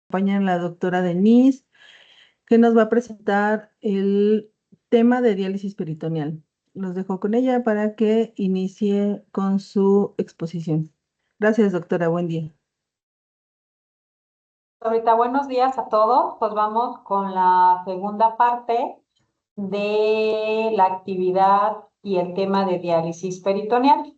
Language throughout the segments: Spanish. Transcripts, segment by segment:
Acompaña la doctora Denise, que nos va a presentar el tema de diálisis peritoneal. Los dejo con ella para que inicie con su exposición. Gracias, doctora. Buen día. Ahorita, buenos días a todos. Pues vamos con la segunda parte de la actividad y el tema de diálisis peritoneal.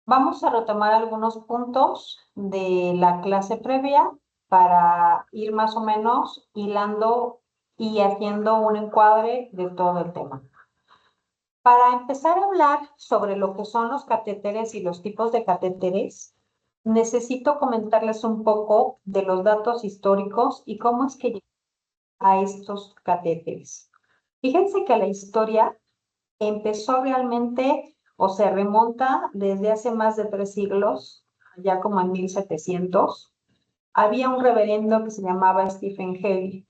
Vamos a retomar algunos puntos de la clase previa para ir más o menos hilando y haciendo un encuadre de todo el tema. Para empezar a hablar sobre lo que son los catéteres y los tipos de catéteres, necesito comentarles un poco de los datos históricos y cómo es que a estos catéteres. Fíjense que la historia empezó realmente o se remonta desde hace más de 3 siglos, ya como en 1700. Había un reverendo que se llamaba Stephen Hale.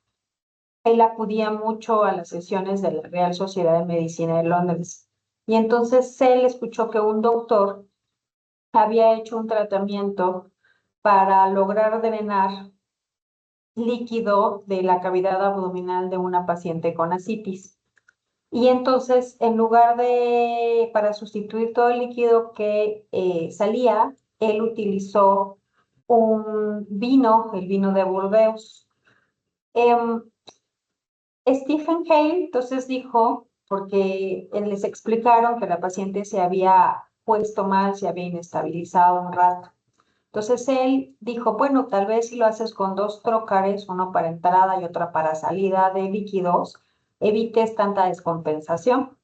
Él acudía mucho a las sesiones de la Real Sociedad de Medicina de Londres. Y entonces él escuchó que un doctor había hecho un tratamiento para lograr drenar líquido de la cavidad abdominal de una paciente con ascitis. Y entonces, en lugar para sustituir todo el líquido que salía, él utilizó un vino, el vino de Burdeos. Stephen Hale entonces dijo, porque les explicaron que la paciente se había puesto mal, se había inestabilizado un rato. Entonces él dijo, bueno, tal vez si lo haces con 2 trócares, uno para entrada y otra para salida de líquidos, evites tanta descompensación.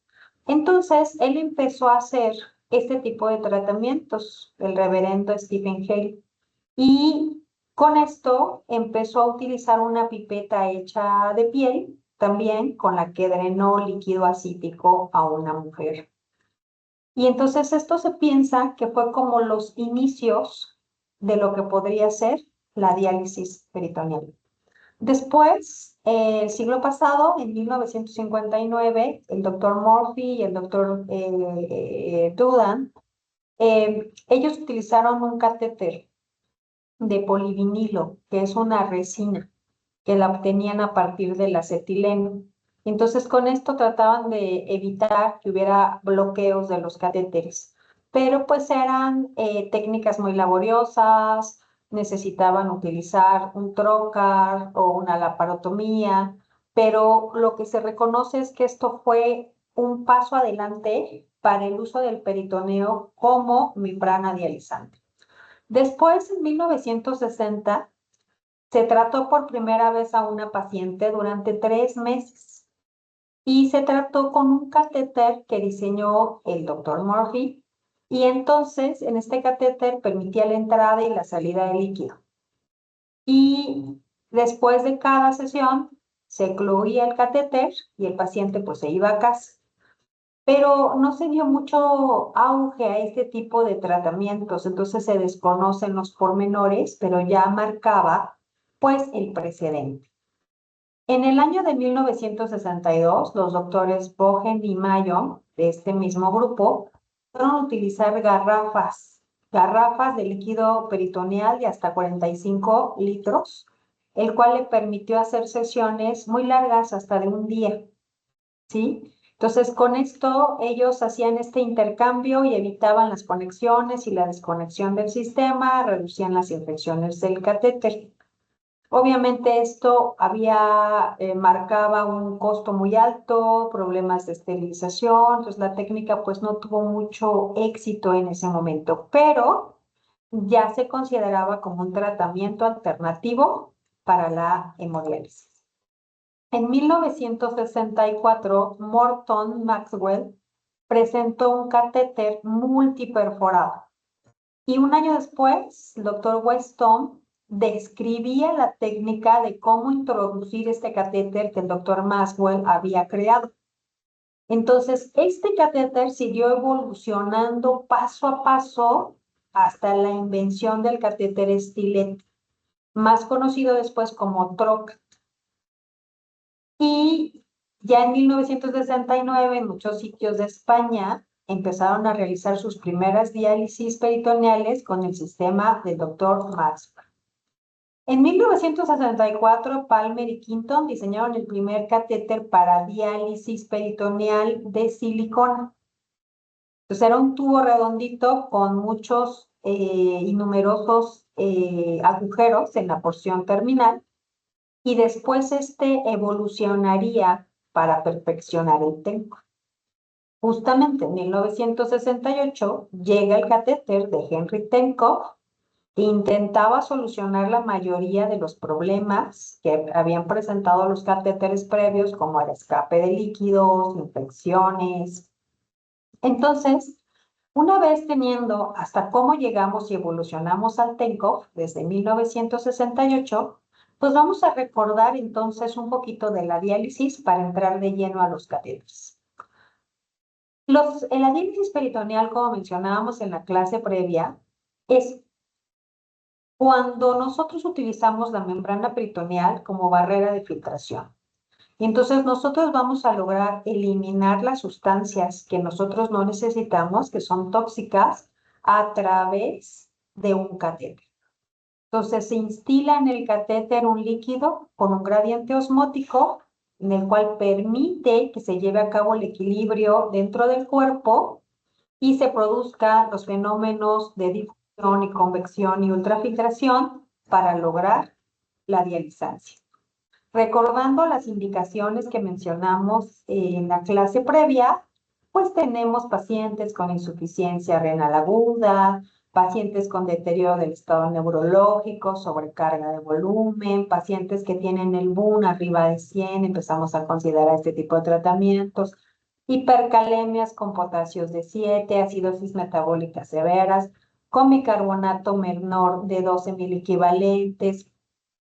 Entonces él empezó a hacer este tipo de tratamientos, el reverendo Stephen Hale, y con esto empezó a utilizar una pipeta hecha de piel, también con la que drenó líquido ascítico a una mujer. Y entonces esto se piensa que fue como los inicios de lo que podría ser la diálisis peritoneal. Después, el siglo pasado, en 1959, el doctor Murphy y el doctor Dudan, ellos utilizaron un catéter de polivinilo, que es una resina que la obtenían a partir del acetileno. Entonces, con esto trataban de evitar que hubiera bloqueos de los catéteres, pero pues eran técnicas muy laboriosas, necesitaban utilizar un trocar o una laparotomía, pero lo que se reconoce es que esto fue un paso adelante para el uso del peritoneo como membrana dializante. Después, en 1960, se trató por primera vez a una paciente durante 3 meses y se trató con un catéter que diseñó el doctor Murphy, y entonces en este catéter permitía la entrada y la salida de líquido. Y después de cada sesión se excluía el catéter y el paciente pues se iba a casa. Pero no se dio mucho auge a este tipo de tratamientos, entonces se desconocen los pormenores, pero ya marcaba pues el precedente. En el año de 1962, los doctores Bogen y Mayo, de este mismo grupo, fueron a utilizar garrafas de líquido peritoneal de hasta 45 litros, el cual le permitió hacer sesiones muy largas, hasta de un día, ¿sí? Entonces, con esto ellos hacían este intercambio y evitaban las conexiones y la desconexión del sistema, reducían las infecciones del catéter. Obviamente esto marcaba un costo muy alto, problemas de esterilización, entonces la técnica pues no tuvo mucho éxito en ese momento, pero ya se consideraba como un tratamiento alternativo para la hemodiálisis. En 1964, Morton Maxwell presentó un catéter multiperforado. Y un año después, el doctor Weston describía la técnica de cómo introducir este catéter que el doctor Maxwell había creado. Entonces, este catéter siguió evolucionando paso a paso hasta la invención del catéter Stilet, más conocido después como TROC. Y ya en 1969, en muchos sitios de España, empezaron a realizar sus primeras diálisis peritoneales con el sistema del doctor Maxwell. En 1964, Palmer y Quinton diseñaron el primer catéter para diálisis peritoneal de silicona. Entonces era un tubo redondito con muchos y numerosos agujeros en la porción terminal, y después este evolucionaría para perfeccionar el TENCO. Justamente en 1968 llega el catéter de Henry Tenkoff e intentaba solucionar la mayoría de los problemas que habían presentado los catéteres previos, como el escape de líquidos, infecciones. Entonces, una vez teniendo hasta cómo llegamos y evolucionamos al Tenkoff desde 1968, pues vamos a recordar entonces un poquito de la diálisis para entrar de lleno a los catéteres. La diálisis peritoneal, como mencionábamos en la clase previa, es cuando nosotros utilizamos la membrana peritoneal como barrera de filtración. Entonces nosotros vamos a lograr eliminar las sustancias que nosotros no necesitamos, que son tóxicas, a través de un catéter. Entonces se instila en el catéter un líquido con un gradiente osmótico en el cual permite que se lleve a cabo el equilibrio dentro del cuerpo y se produzcan los fenómenos de difusión y convección y ultrafiltración para lograr la dializancia. Recordando las indicaciones que mencionamos en la clase previa, pues tenemos pacientes con insuficiencia renal aguda, pacientes con deterioro del estado neurológico, sobrecarga de volumen, pacientes que tienen el BUN arriba de 100, empezamos a considerar este tipo de tratamientos, hipercalemias con potasios de 7, acidosis metabólicas severas, con bicarbonato menor de 12 miliequivalentes,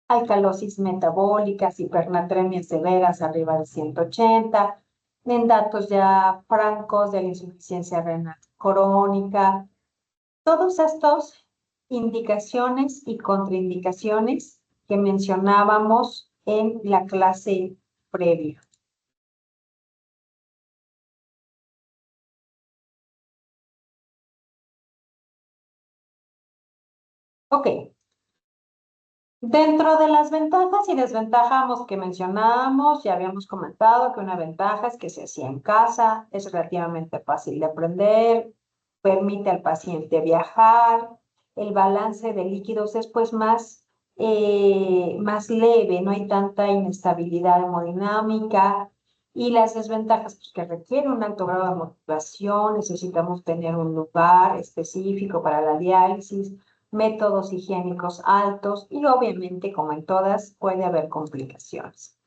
alcalosis metabólicas, hipernatremias severas arriba de 180, en datos ya francos de la insuficiencia renal crónica. Todos estos indicaciones y contraindicaciones que mencionábamos en la clase previa. Ok. Dentro de las ventajas y desventajas que mencionábamos, ya habíamos comentado que una ventaja es que se hacía en casa, es relativamente fácil de aprender, permite al paciente viajar, el balance de líquidos es pues más leve, no hay tanta inestabilidad hemodinámica, y las desventajas pues, que requiere un alto grado de motivación, necesitamos tener un lugar específico para la diálisis, métodos higiénicos altos y obviamente, como en todas, puede haber complicaciones.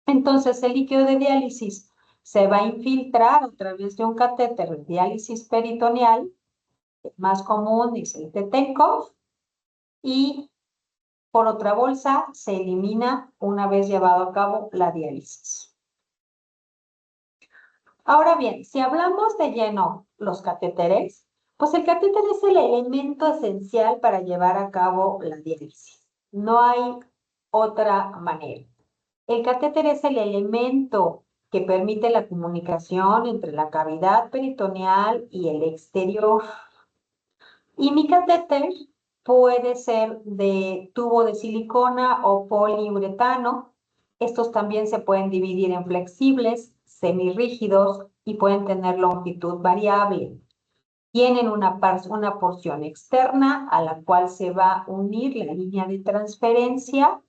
Entonces, el líquido de diálisis se va a infiltrar a través de un catéter de diálisis peritoneal, el más común es el de Tenkoff, y por otra bolsa se elimina una vez llevado a cabo la diálisis. Ahora bien, si hablamos de lleno los catéteres, pues el catéter es el elemento esencial para llevar a cabo la diálisis. No hay otra manera. El catéter es el elemento que permite la comunicación entre la cavidad peritoneal y el exterior. Y mi catéter puede ser de tubo de silicona o poliuretano. Estos también se pueden dividir en flexibles, semirrígidos y pueden tener longitud variable. Tienen una porción externa a la cual se va a unir la línea de transferencia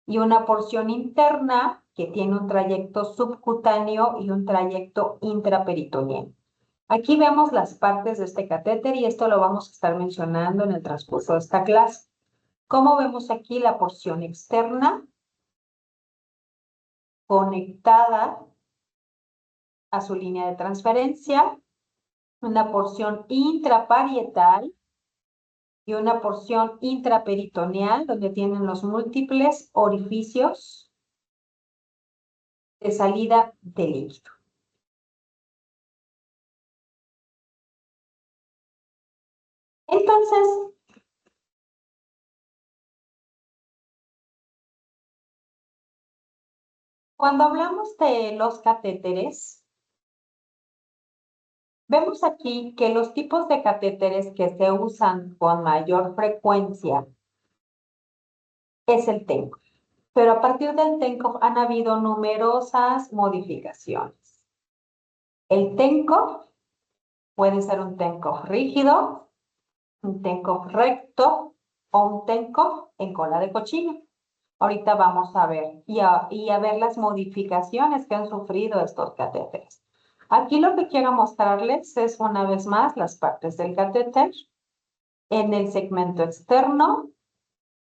y una porción interna que tiene un trayecto subcutáneo y un trayecto intraperitoneal. Aquí vemos las partes de este catéter y esto lo vamos a estar mencionando en el transcurso de esta clase. Como vemos aquí la porción externa conectada a su línea de transferencia, una porción intraparietal y una porción intraperitoneal donde tienen los múltiples orificios de salida de líquido. Entonces, cuando hablamos de los catéteres, vemos aquí que los tipos de catéteres que se usan con mayor frecuencia es el TENCO. Pero a partir del TENCO han habido numerosas modificaciones. El TENCO puede ser un TENCO rígido, un TENCO recto o un TENCO en cola de cochino. Ahorita vamos a ver y a ver las modificaciones que han sufrido estos catéteres. Aquí lo que quiero mostrarles es una vez más las partes del catéter en el segmento externo,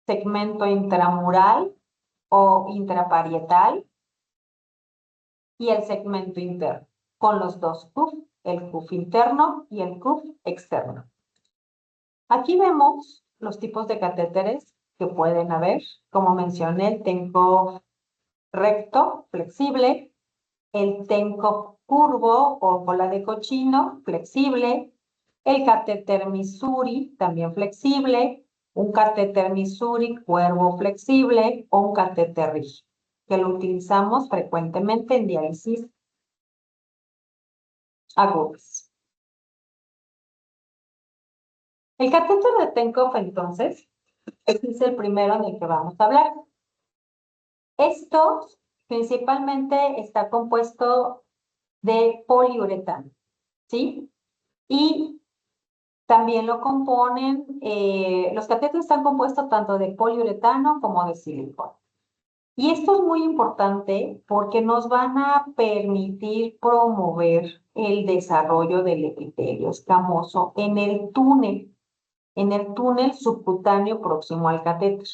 segmento intramural o intraparietal y el segmento interno, con los dos CUF, el CUF interno y el CUF externo. Aquí vemos los tipos de catéteres que pueden haber. Como mencioné, el TENCO recto, flexible, el TENCO curvo o cola de cochino, flexible, el catéter Missouri, también flexible, un catéter Missouri cuervo flexible o un catéter rígido, que lo utilizamos frecuentemente en diálisis agudas. El catéter de Tenkov, entonces, este es el primero en el que vamos a hablar. Esto principalmente está compuesto de poliuretano, ¿sí? Y también lo componen, los catéteres están compuestos tanto de poliuretano como de silicona. Y esto es muy importante porque nos van a permitir promover el desarrollo del epitelio escamoso en el túnel subcutáneo próximo al catéter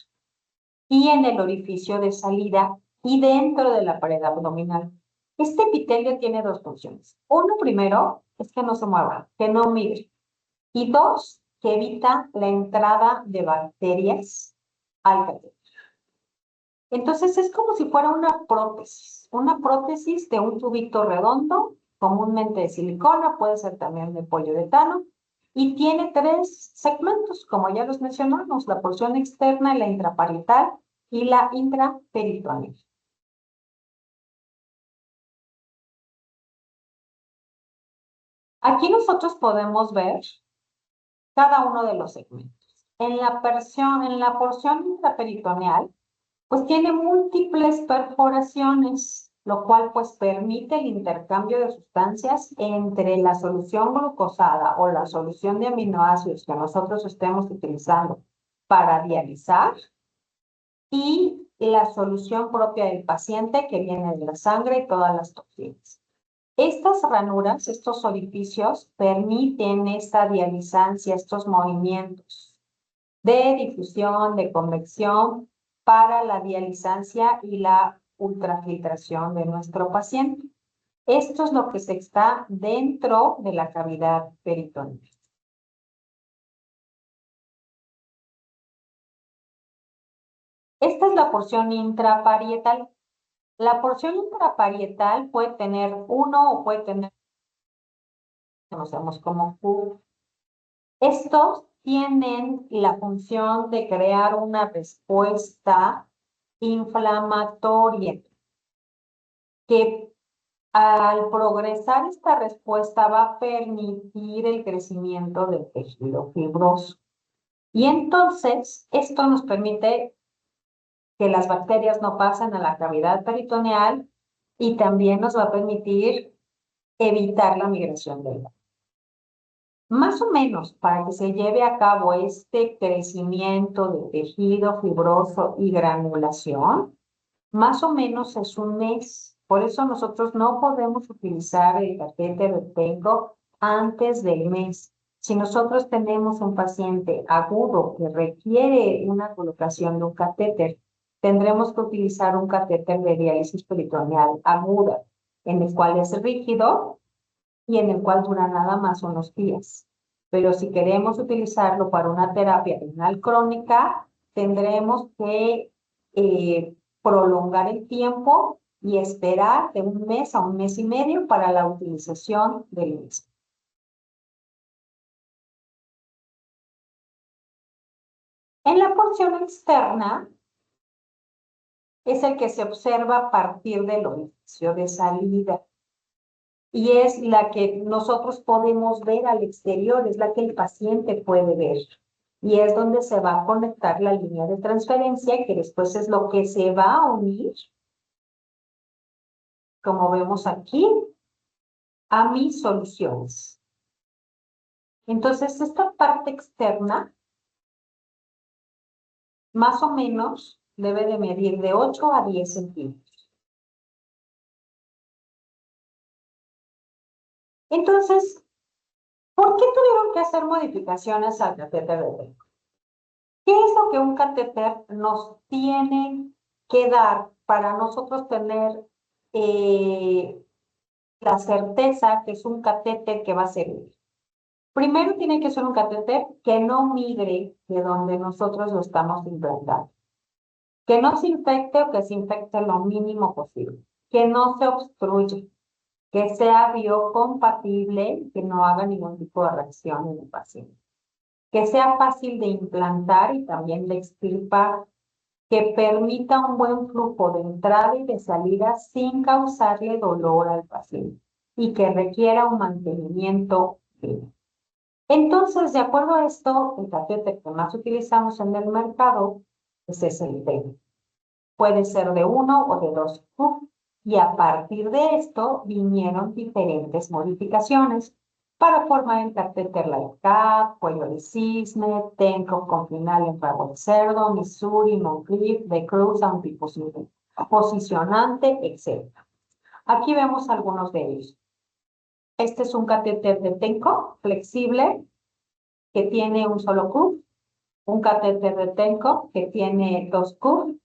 y en el orificio de salida y dentro de la pared abdominal. Este epitelio tiene dos funciones. Uno, primero, es que no se mueva, que no migre. Y dos, que evita la entrada de bacterias al catéter. Entonces es como si fuera una prótesis de un tubito redondo, comúnmente de silicona, puede ser también de poliuretano, y tiene tres segmentos, como ya los mencionamos, la porción externa, la intraparietal y la intraperitoneal. Aquí nosotros podemos ver cada uno de los segmentos. En la porción intraperitoneal, pues tiene múltiples perforaciones, lo cual pues permite el intercambio de sustancias entre la solución glucosada o la solución de aminoácidos que nosotros estemos utilizando para dializar y la solución propia del paciente que viene de la sangre y todas las toxinas. Estas ranuras, estos orificios, permiten esta dializancia, estos movimientos de difusión, de convección para la dializancia y la ultrafiltración de nuestro paciente. Esto es lo que se está dentro de la cavidad peritoneal. Esta es la porción intraparietal. La porción intraparietal puede tener uno o puede tener, conocemos como Q. Estos tienen la función de crear una respuesta inflamatoria que al progresar esta respuesta va a permitir el crecimiento del tejido fibroso. Y entonces esto nos permite que las bacterias no pasen a la cavidad peritoneal y también nos va a permitir evitar la migración del gas. Más o menos, para que se lleve a cabo este crecimiento de tejido fibroso y granulación, más o menos es un mes. Por eso nosotros no podemos utilizar el catéter de Tenkov antes del mes. Si nosotros tenemos un paciente agudo que requiere una colocación de un catéter, tendremos que utilizar un catéter de diálisis peritoneal aguda, en el cual es rígido y en el cual dura nada más unos días. Pero si queremos utilizarlo para una terapia renal crónica, tendremos que prolongar el tiempo y esperar de un mes a un mes y medio para la utilización del mismo. En la porción externa es el que se observa a partir del orificio de salida. Y es la que nosotros podemos ver al exterior, es la que el paciente puede ver. y es donde se va a conectar la línea de transferencia, que después es lo que se va a unir, como vemos aquí, a mis soluciones. Entonces, esta parte externa, más o menos, debe de medir de 8 a 10 centímetros. Entonces, ¿por qué tuvieron que hacer modificaciones al catéter de Tenco? ¿Qué es lo que un catéter nos tiene que dar para nosotros tener la certeza que es un catéter que va a servir? Primero tiene que ser un catéter que no migre de donde nosotros lo estamos implantando, que no se infecte o que se infecte lo mínimo posible, que no se obstruya, que sea biocompatible, que no haga ningún tipo de reacción en el paciente, que sea fácil de implantar y también de extirpar, que permita un buen flujo de entrada y de salida sin causarle dolor al paciente y que requiera un mantenimiento fino. Entonces, de acuerdo a esto, el catéter que más utilizamos en el mercado pues es el TEN. Puede ser de 1 o de 2 Q. Y a partir de esto vinieron diferentes modificaciones para formar el catéter Lightcap, cuello de cisne, Tenco con final en rabo de cerdo, Missouri, Moncrief, de Cruz, posicionante, etc. Aquí vemos algunos de ellos. Este es un catéter de Tenco flexible que tiene un solo Q, un catéter de Tenco que tiene 2 Q.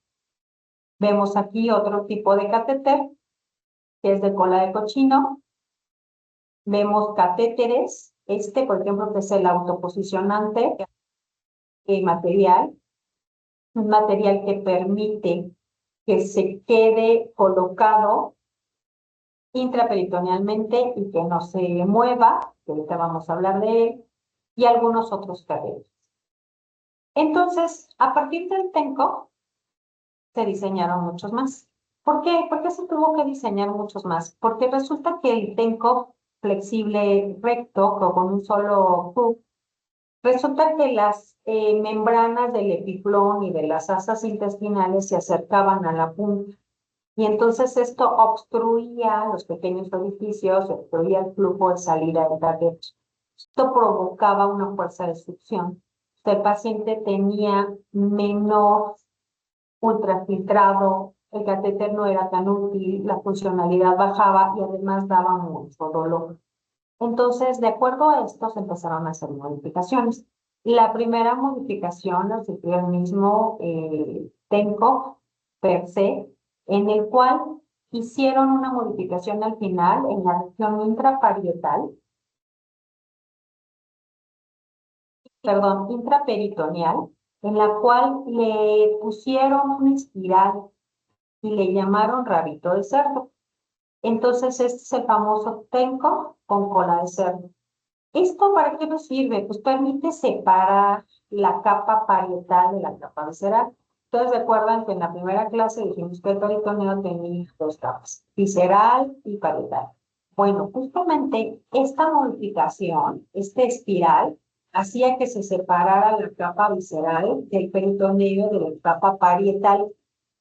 Vemos aquí otro tipo de catéter que es de cola de cochino. Vemos catéteres, por ejemplo, que es el autoposicionante material, un material que permite que se quede colocado intraperitonealmente y que no se mueva, que ahorita vamos a hablar de él, y algunos otros catéteres. Entonces, a partir del TENCO, se diseñaron muchos más. ¿Por qué? ¿Por qué se tuvo que diseñar muchos más? Porque resulta que el TENCO flexible recto, con un solo hub, resulta que las membranas del epiplón y de las asas intestinales se acercaban a la punta. Y entonces esto obstruía los pequeños orificios, obstruía el flujo de salida del catéter. Esto provocaba una fuerza de succión. El paciente tenía menor ultrafiltrado, el catéter no era tan útil, la funcionalidad bajaba y además daba mucho dolor. Entonces, de acuerdo a esto, se empezaron a hacer modificaciones. La primera modificación la sufrió el mismo Tenco per se, en el cual hicieron una modificación al final en la región intraparietal, perdón, intraperitoneal, en la cual le pusieron una espiral y le llamaron rabito de cerdo. Entonces, este es el famoso Tenco con cola de cerdo. ¿Esto para qué nos sirve? Pues permite separar la capa parietal de la capa visceral. Ustedes recuerdan que en la primera clase dijimos que el peritoneo tenía dos capas, visceral y parietal. Bueno, justamente esta modificación, esta espiral, hacía que se separara la capa visceral del peritoneo de la capa parietal.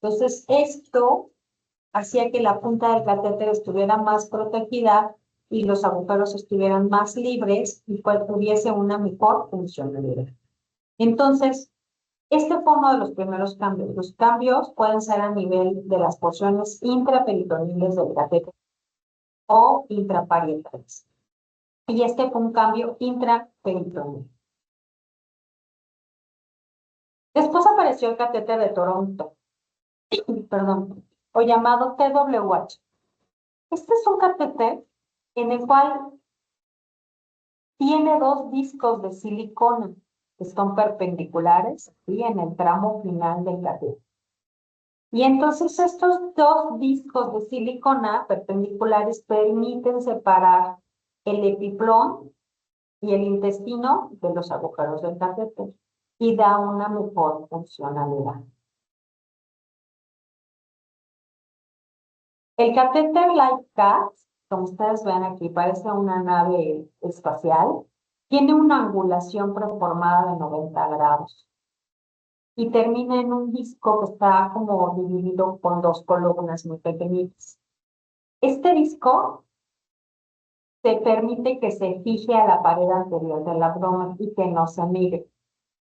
Entonces, esto hacía que la punta del catéter estuviera más protegida y los agujeros estuvieran más libres y tuviese una mejor funcionalidad. Entonces, este fue uno de los primeros cambios. Los cambios pueden ser a nivel de las porciones intraperitoneales del catéter o intraparietales. Y este fue un cambio intraperitoneal. Después apareció el catéter de Toronto, perdón, o llamado TWH. Este es un catéter en el cual tiene dos discos de silicona que son perpendiculares y en el tramo final del catéter. Y entonces estos dos discos de silicona perpendiculares permiten separar el epiplón y el intestino de los agujeros del catéter y da una mejor funcionalidad. El catéter Lightcap, como ustedes ven aquí, parece una nave espacial. tiene una angulación preformada de 90 grados y termina en un disco que está como dividido con dos columnas muy pequeñitas. Este disco te permite que se fije a la pared anterior del abdomen y que no se migre.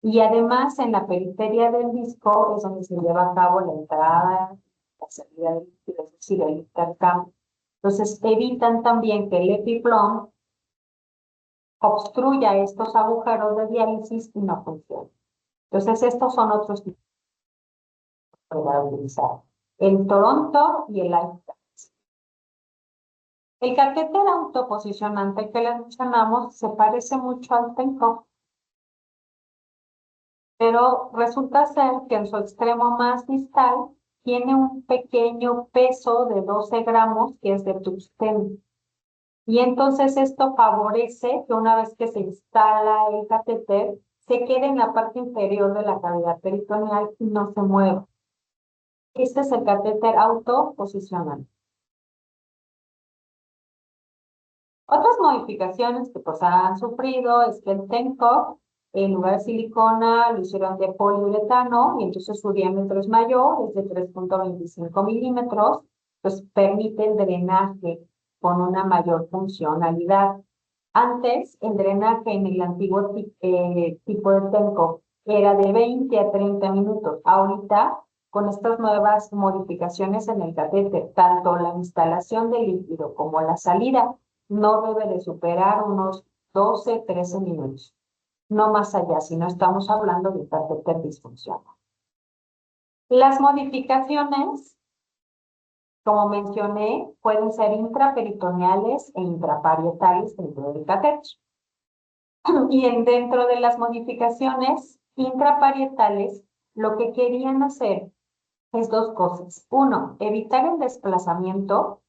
Y además en la periferia del disco es donde se lleva a cabo la entrada, la salida del líquido, es decir, el intercambio. Entonces evitan también que el EpiPlum obstruya estos agujeros de diálisis y no funcione. Entonces estos son otros tipos para utilizar. El Toronto y el Aita. El catéter autoposicionante que les mencionamos se parece mucho al TENCOF, pero resulta ser que en su extremo más distal tiene un pequeño peso de 12 gramos que es de tungsteno. Y entonces esto favorece que una vez que se instala el catéter, se quede en la parte inferior de la cavidad peritoneal y no se mueva. Este es el catéter autoposicionante. Otras modificaciones que pues han sufrido es que el TENCOF, en lugar de silicona, lo hicieron de poliuretano y entonces su diámetro es mayor, es de 3.25 milímetros, pues permite el drenaje con una mayor funcionalidad. Antes, el drenaje en el antiguo tipo de TENCOF era de 20 a 30 minutos. Ahorita, con estas nuevas modificaciones en el catéter, tanto la instalación del líquido como la salida, no debe de superar unos 12, 13 minutos. No más allá, si no estamos hablando de catéter disfuncional. Las modificaciones, como mencioné, pueden ser intraperitoneales e intraparietales dentro del catéter. Y dentro de las modificaciones intraparietales, lo que querían hacer es dos cosas. Uno, evitar el desplazamiento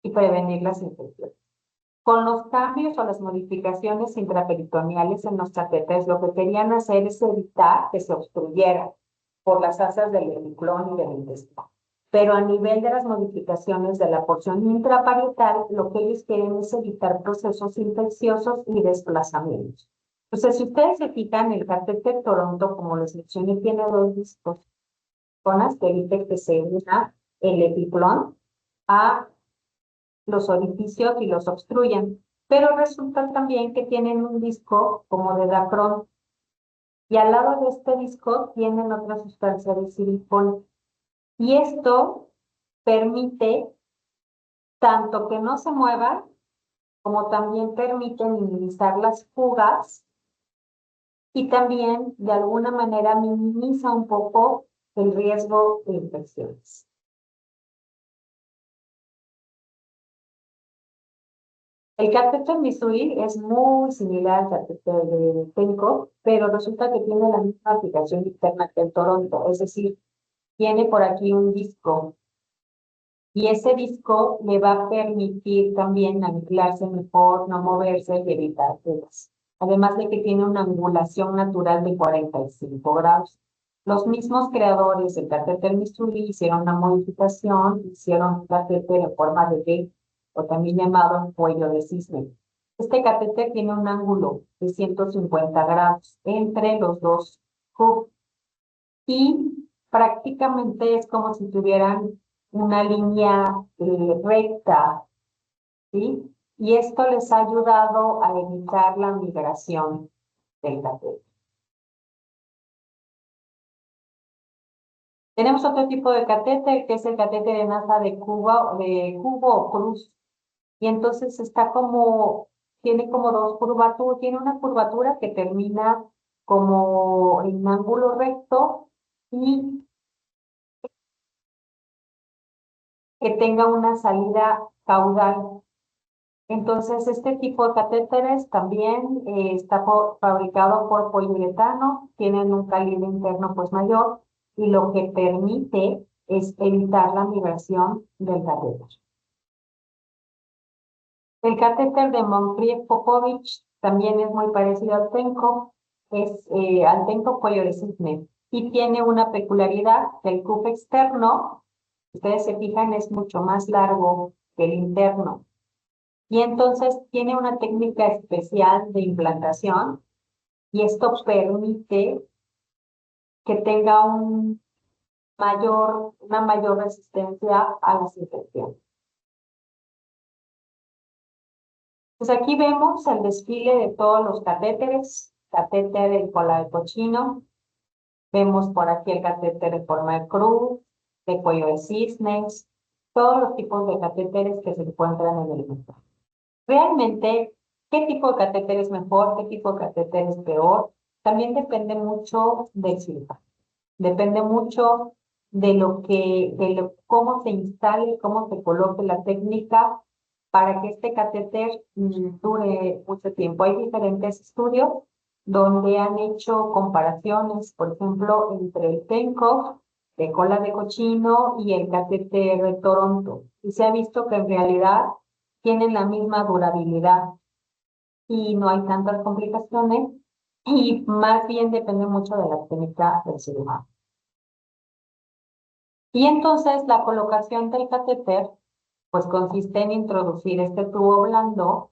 y prevenir las infecciones. Con los cambios o las modificaciones intraperitoneales en los catéteres, lo que querían hacer es evitar que se obstruyera por las asas del hemiclón y del intestino. Pero a nivel de las modificaciones de la porción intraparietal, lo que ellos quieren es evitar procesos infecciosos y desplazamientos. Entonces, si ustedes se fijan, el catéter Toronto, como les mencioné, tiene dos discos, zonas que eviten que se una el epiplón a los orificios y los obstruyen, pero resulta también que tienen un disco como de dacrón y al lado de este disco tienen otra sustancia de silicona. Y esto permite tanto que no se mueva, como también permite minimizar las fugas y también de alguna manera minimiza un poco el riesgo de infecciones. El catéter Missouri es muy similar al catéter de TENCOF, pero resulta que tiene la misma aplicación interna que el Toronto, es decir, tiene por aquí un disco y ese disco le va a permitir también anclarse mejor, no moverse y evitar fugas. Además de que tiene una angulación natural de 45 grados. Los mismos creadores del catéter Missouri hicieron una modificación, hicieron un catéter en forma de D, o también llamado cuello de cisne. Este catéter tiene un ángulo de 150 grados entre los dos hubs y prácticamente es como si tuvieran una línea recta, ¿sí? Y esto les ha ayudado a evitar la migración del catéter. Tenemos otro tipo de catéter, que es el catéter en asa de cubo o cruz. Y entonces está como, tiene como dos curvaturas, tiene una curvatura que termina como en ángulo recto y que tenga una salida caudal. Entonces, este tipo de catéteres también está fabricado por poliuretano, tienen un calibre interno pues mayor y lo que permite es evitar la migración del catéter. El catéter de Moncrief-Popovich también es muy parecido al TENCOF, es al TENCOF cuello de cisne y tiene una peculiaridad que el cup externo, ustedes se fijan, es mucho más largo que el interno. Y entonces tiene una técnica especial de implantación y esto permite que tenga una mayor resistencia a las infecciones. Pues aquí vemos el desfile de todos los catéteres, catéter en cola de cochino, vemos por aquí el catéter de forma de cruz, de cuello de cisnes, todos los tipos de catéteres que se encuentran en el mundo. Realmente, ¿qué tipo de catéter es mejor? ¿Qué tipo de catéter es peor? También depende mucho del cirujano. Depende mucho cómo se instale, cómo se coloque la técnica para que este catéter dure mucho tiempo. Hay diferentes estudios donde han hecho comparaciones, por ejemplo, entre el Pencroft de cola de cochino y el catéter de Toronto. Y se ha visto que en realidad tienen la misma durabilidad y no hay tantas complicaciones y más bien depende mucho de la técnica del cirujano. Y entonces la colocación del catéter pues consiste en introducir este tubo blando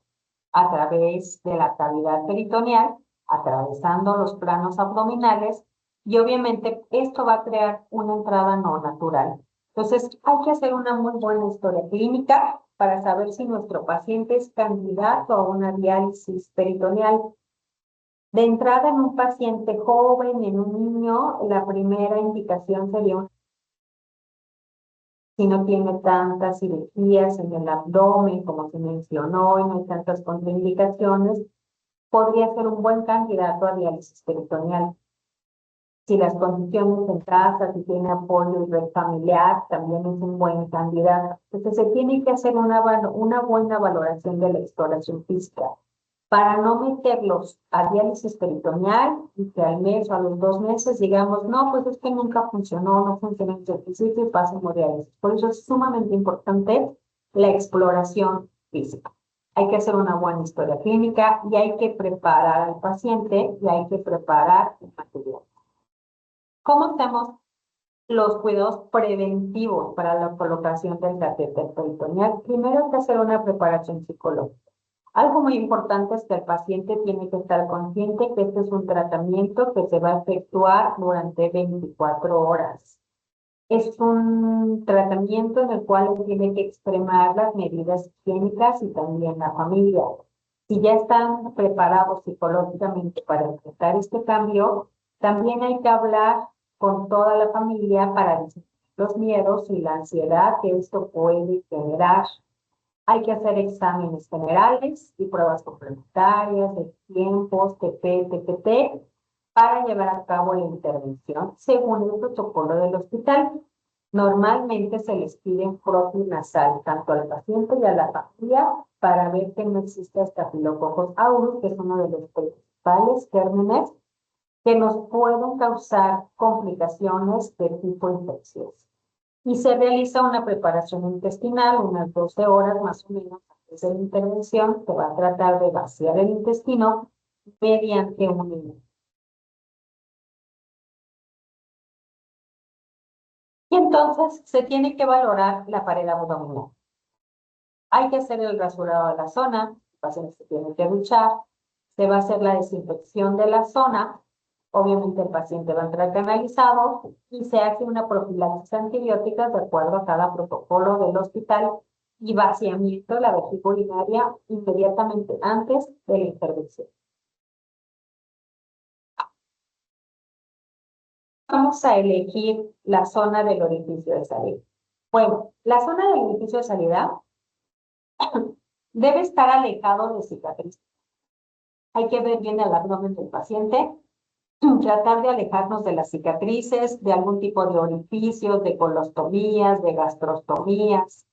a través de la cavidad peritoneal, atravesando los planos abdominales y obviamente esto va a crear una entrada no natural. Entonces hay que hacer una muy buena historia clínica para saber si nuestro paciente es candidato a una diálisis peritoneal. De entrada en un paciente joven, en un niño, la primera indicación sería si no tiene tantas cirugías en el abdomen como se mencionó y no hay tantas contraindicaciones, podría ser un buen candidato a diálisis peritoneal. Si las condiciones en casa, si tiene apoyo y red familiar, también es un buen candidato. Entonces se tiene que hacer una buena valoración de la exploración física para no meterlos a diálisis peritoneal y que al mes o a los 2 meses digamos, no, pues es que nunca funcionó, no funcionó en el principio y pasemos diálisis. Por eso es sumamente importante la exploración física. Hay que hacer una buena historia clínica y hay que preparar al paciente y hay que preparar el material. ¿Cómo hacemos los cuidados preventivos para la colocación del catéter peritoneal? Primero hay que hacer una preparación psicológica. Algo muy importante es que el paciente tiene que estar consciente que este es un tratamiento que se va a efectuar durante 24 horas. Es un tratamiento en el cual tiene que extremar las medidas higiénicas y también la familia. Si ya están preparados psicológicamente para enfrentar este cambio, también hay que hablar con toda la familia para disminuir los miedos y la ansiedad que esto puede generar. Hay que hacer exámenes generales y pruebas complementarias de tiempos, TP, TPT, para llevar a cabo la intervención según el protocolo del hospital. Normalmente se les pide frotis nasal tanto al paciente y a la familia para ver que no existe Staphylococcus aureus, que es uno de los principales gérmenes que nos pueden causar complicaciones de tipo infeccioso. Y se realiza una preparación intestinal, unas 12 horas más o menos antes de la intervención, que va a tratar de vaciar el intestino mediante un inhalador. Y entonces se tiene que valorar la pared abdominal. Hay que hacer el rasurado de la zona, el paciente se tiene que duchar, se va a hacer la desinfección de la zona, obviamente el paciente va a entrar canalizado y se hace una profilaxis antibiótica de acuerdo a cada protocolo del hospital y vaciamiento de la vejiga urinaria inmediatamente antes de la intervención. Vamos a elegir la zona del orificio de salida. Bueno, la zona del orificio de salida debe estar alejado de cicatrices. Hay que ver bien el abdomen del paciente, tratar de alejarnos de las cicatrices, de algún tipo de orificios, de colostomías, de gastrostomías.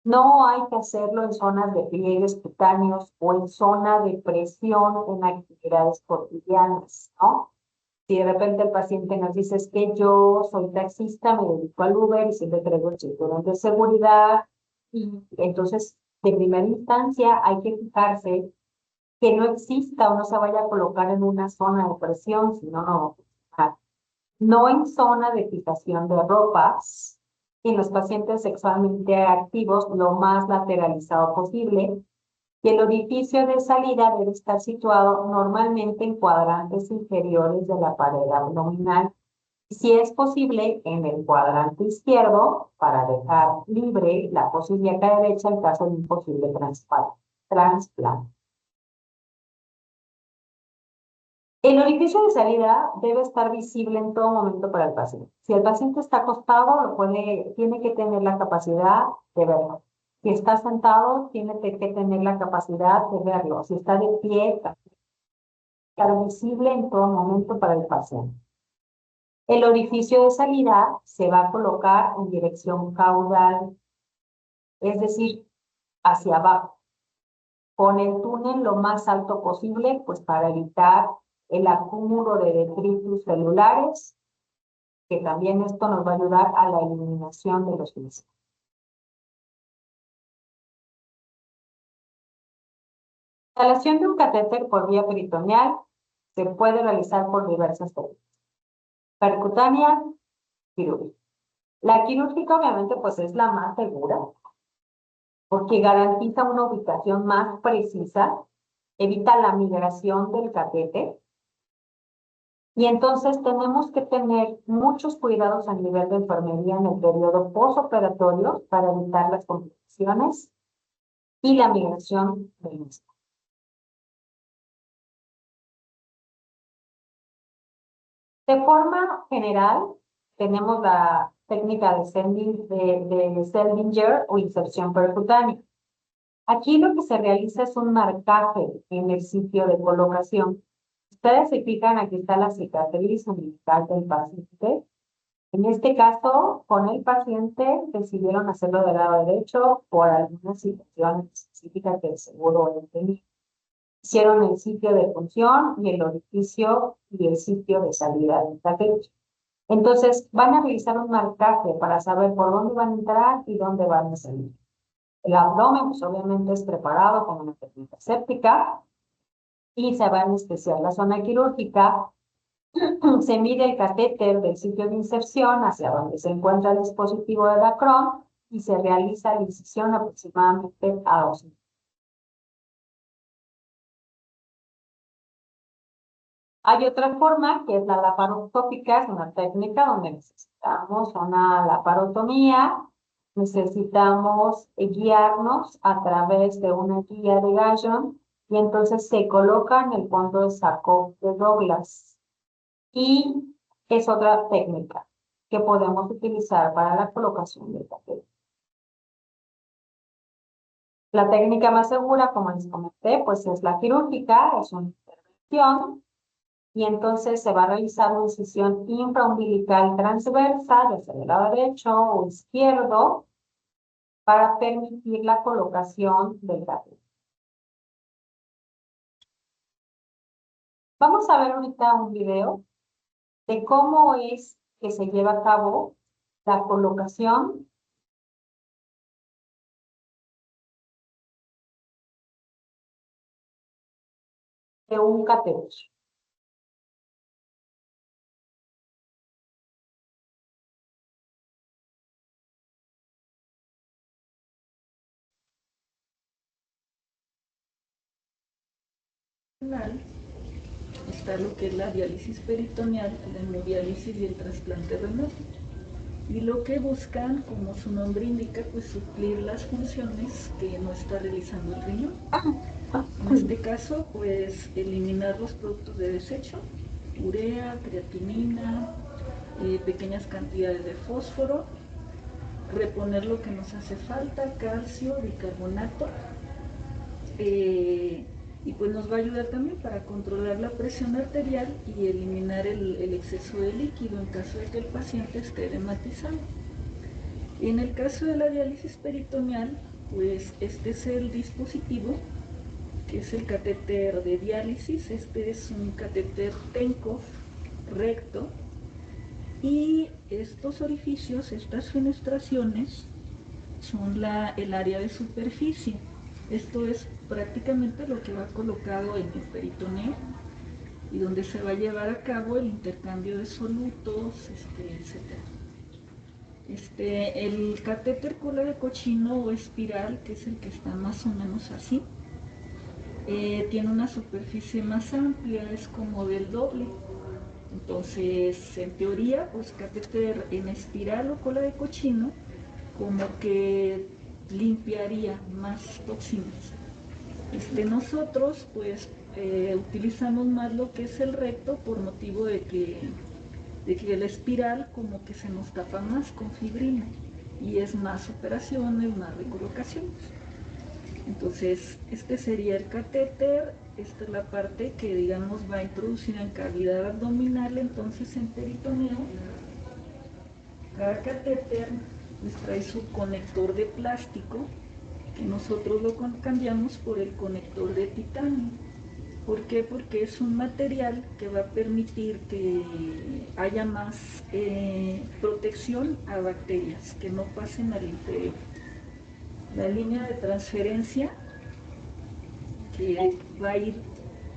No hay que hacerlo en zonas de pliegues cutáneos o en zona de presión en actividades cotidianas, ¿no? Si de repente el paciente nos dice es que yo soy taxista, me dedico al Uber y siempre traigo el cinturón de seguridad, y entonces de primera instancia hay que fijarse que no exista o no se vaya a colocar en una zona de presión, sino no va a funcionar. No en zona de fijación de ropas, en los pacientes sexualmente activos lo más lateralizado posible, Y el orificio de salida debe estar situado normalmente en cuadrantes inferiores de la pared abdominal. Si es posible, en el cuadrante izquierdo, para dejar libre la fosa ilíaca derecha en caso de un posible trasplante. El orificio de salida debe estar visible en todo momento para el paciente. Si el paciente está acostado, tiene que tener la capacidad de verlo. Si está sentado, tiene que tener la capacidad de verlo. Si está de pie, estar visible en todo momento para el paciente. El orificio de salida se va a colocar en dirección caudal, es decir, hacia abajo, con el túnel lo más alto posible, pues para evitar el acúmulo de detritus celulares, que también esto nos va a ayudar a la eliminación de los mismos. La instalación de un catéter por vía peritoneal se puede realizar por diversas técnicas. Percutánea, quirúrgica. La quirúrgica obviamente pues es la más segura, porque garantiza una ubicación más precisa, evita la migración del catéter. Y entonces tenemos que tener muchos cuidados a nivel de enfermería en el periodo postoperatorio para evitar las complicaciones y la migración del mismo. De forma general, tenemos la técnica de Seldinger o inserción percutánea. Aquí lo que se realiza es un marcaje en el sitio de colocación. Ustedes se fijan, aquí está la cicatriz umbilical del paciente. En este caso, con el paciente decidieron hacerlo del lado derecho por alguna situación específica que el seguro tenía. Hicieron el sitio de punción y el orificio y el sitio de salida del catéter. Entonces, van a realizar un marcaje para saber por dónde van a entrar y dónde van a salir. El abdomen, pues obviamente es preparado con una técnica séptica y se va a anestesiar la zona quirúrgica. Se mide el catéter del sitio de inserción hacia donde se encuentra el dispositivo de Dacron y se realiza la incisión aproximadamente a 2 minutos. Hay otra forma que es la laparoscópica, es una técnica donde necesitamos una laparotomía, necesitamos guiarnos a través de una guía de Gallon y entonces se coloca en el punto de Sarcófago de Douglas. Y es otra técnica que podemos utilizar para la colocación del catéter. La técnica más segura, como les comenté, pues es la quirúrgica, es una intervención, y entonces se va a realizar una incisión infraumbilical transversa, ya sea del lado derecho o izquierdo, para permitir la colocación del catéter. Vamos a ver ahorita un video de cómo es que se lleva a cabo la colocación de un catéter. Está lo que es la diálisis peritoneal, la hemodiálisis y el trasplante renal. Y lo que buscan, como su nombre indica, pues suplir las funciones que no está realizando el riñón. En este caso, pues eliminar los productos de desecho, urea, creatinina, pequeñas cantidades de fósforo, reponer lo que nos hace falta, calcio, bicarbonato, y pues nos va a ayudar también para controlar la presión arterial y eliminar el exceso de líquido en caso de que el paciente esté edematizado. En el caso de la diálisis peritoneal, pues este es el dispositivo, que es el catéter de diálisis. Este es un catéter Tenkov recto, y estos orificios, estas fenestraciones, son el área de superficie. Esto es prácticamente lo que va colocado en el peritoneo y donde se va a llevar a cabo el intercambio de solutos, etc. El catéter cola de cochino o espiral, que es el que está más o menos así, tiene una superficie más amplia, es como del doble. Entonces, en teoría, pues catéter en espiral o cola de cochino como que limpiaría más toxinas. Nosotros pues utilizamos más lo que es el recto por motivo de que la espiral como que se nos tapa más con fibrina y es más operaciones, más recolocaciones. Entonces, este sería el catéter, esta es la parte que digamos va introducida en cavidad abdominal, entonces en peritoneo. Cada catéter pues, trae su conector de plástico, que nosotros lo cambiamos por el conector de titanio. ¿Por qué? Porque es un material que va a permitir que haya más protección a bacterias, que no pasen al interior. La línea de transferencia que va a ir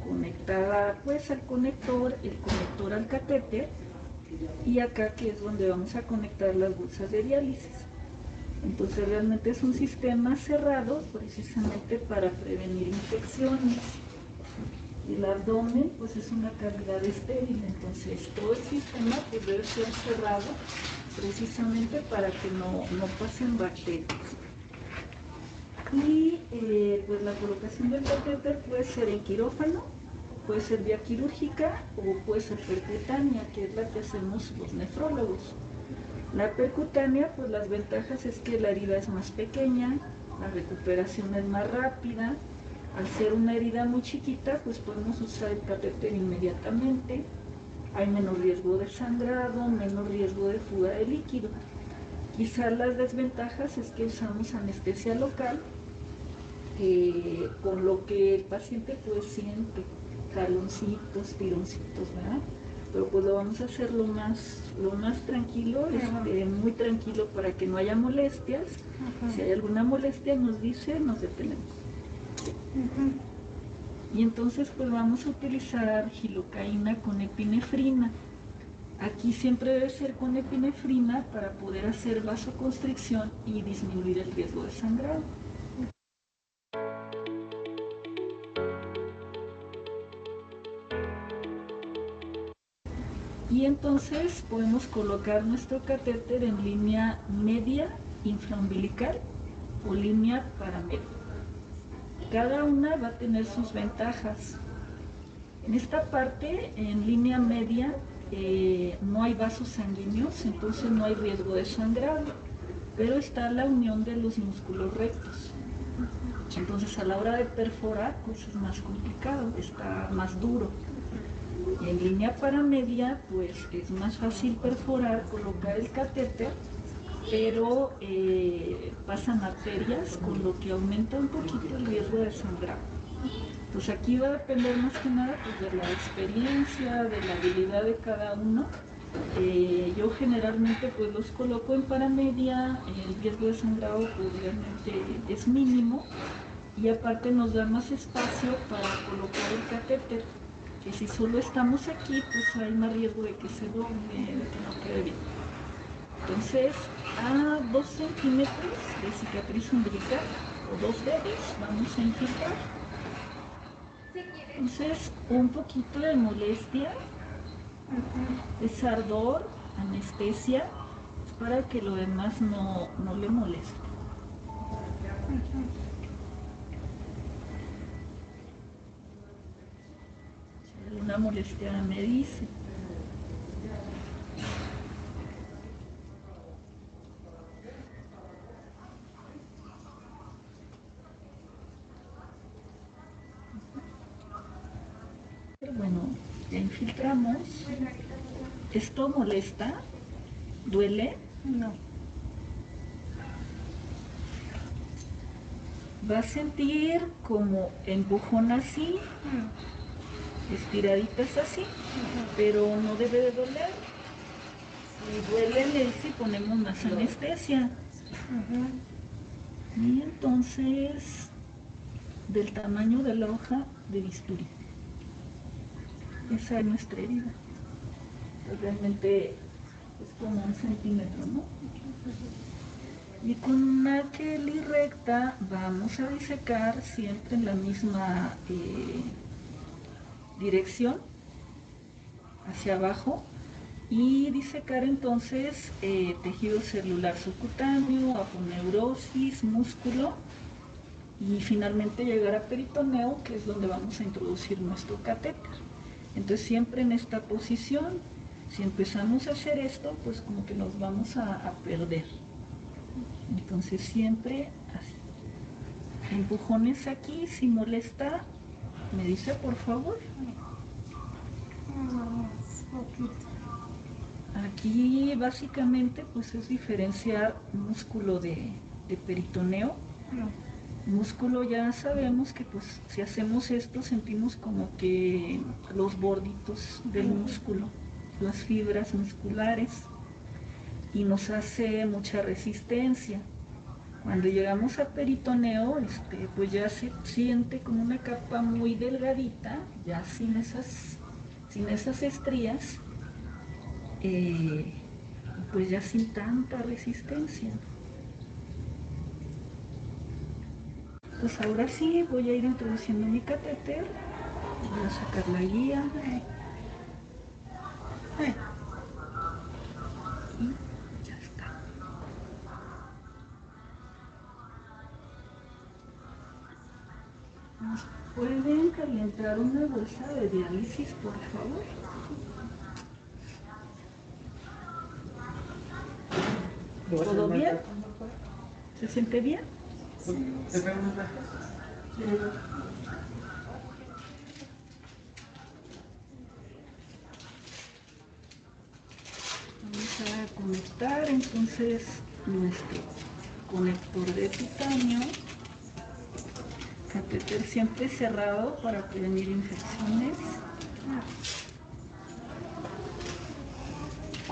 conectada pues al conector, el conector al catéter, y acá que es donde vamos a conectar las bolsas de diálisis. Entonces realmente es un sistema cerrado precisamente para prevenir infecciones. El abdomen pues es una cavidad estéril, entonces todo el sistema pues debe ser cerrado precisamente para que no pasen bacterias. Y pues la colocación del catéter puede ser en quirófano, puede ser vía quirúrgica o puede ser percutánea, que es la que hacemos los nefrólogos. La percutánea, pues las ventajas es que la herida es más pequeña, la recuperación es más rápida. Al ser una herida muy chiquita, pues podemos usar el catéter inmediatamente. Hay menos riesgo de sangrado, menos riesgo de fuga de líquido. Quizá las desventajas es que usamos anestesia local, con lo que el paciente pues siente jaloncitos, tironcitos, ¿verdad? Pero pues lo vamos a hacer lo más tranquilo, muy tranquilo para que no haya molestias. Si hay alguna molestia nos dice, nos detenemos. Y entonces pues vamos a utilizar gilocaína con epinefrina. Aquí siempre debe ser con epinefrina para poder hacer vasoconstricción y disminuir el riesgo de sangrado. Y entonces podemos colocar nuestro catéter en línea media infraumbilical o línea paramedia. Cada una va a tener sus ventajas. En esta parte, en línea media, no hay vasos sanguíneos, entonces no hay riesgo de sangrado, pero está la unión de los músculos rectos. Entonces a la hora de perforar, pues es más complicado, está más duro. En línea paramedia, pues es más fácil perforar, colocar el catéter, pero pasan arterias, con lo que aumenta un poquito el riesgo de sangrado. Pues aquí va a depender más que nada pues, de la experiencia, de la habilidad de cada uno. Yo generalmente pues los coloco en paramedia, el riesgo de sangrado pues realmente es mínimo y aparte nos da más espacio para colocar el catéter, que si solo estamos aquí pues hay más riesgo de que se doble, de que no quede bien. Entonces a 2 centímetros de cicatriz umbilical o 2 dedos vamos a infiltrar. Entonces, un poquito de molestia, es ardor, anestesia, para que lo demás no le moleste. Si hay alguna molestia me dice. Pero bueno, ya infiltramos. ¿Esto molesta? ¿Duele? No. Va a sentir como empujón así, estiraditas así, pero no debe de doler. Si duele, le dice y ponemos más anestesia. Y entonces, del tamaño de la hoja de bisturí. Esa es nuestra herida. Pues realmente es como 1 centímetro, ¿no? Y con una Kelly recta vamos a disecar siempre en la misma dirección, hacia abajo, y disecar entonces tejido celular subcutáneo, aponeurosis, músculo, y finalmente llegar a peritoneo, que es donde vamos a introducir nuestro catéter. Entonces siempre en esta posición, si empezamos a hacer esto, pues como que nos vamos a perder. Entonces siempre así. Empujones aquí, si molesta, me dice por favor. Aquí básicamente pues es diferenciar músculo de peritoneo. Músculo ya sabemos que pues si hacemos esto sentimos como que los borditos del músculo, las fibras musculares, y nos hace mucha resistencia. Cuando llegamos a peritoneo, pues ya se siente como una capa muy delgadita, ya sin esas estrías, pues ya sin tanta resistencia. Pues ahora sí voy a ir introduciendo mi catéter, voy a sacar la guía. Y ya está. ¿Nos pueden calentar una bolsa de diálisis, por favor? ¿Todo bien? ¿Se siente bien? Sí. Vamos a conectar entonces nuestro conector de titanio, catéter siempre cerrado para prevenir infecciones.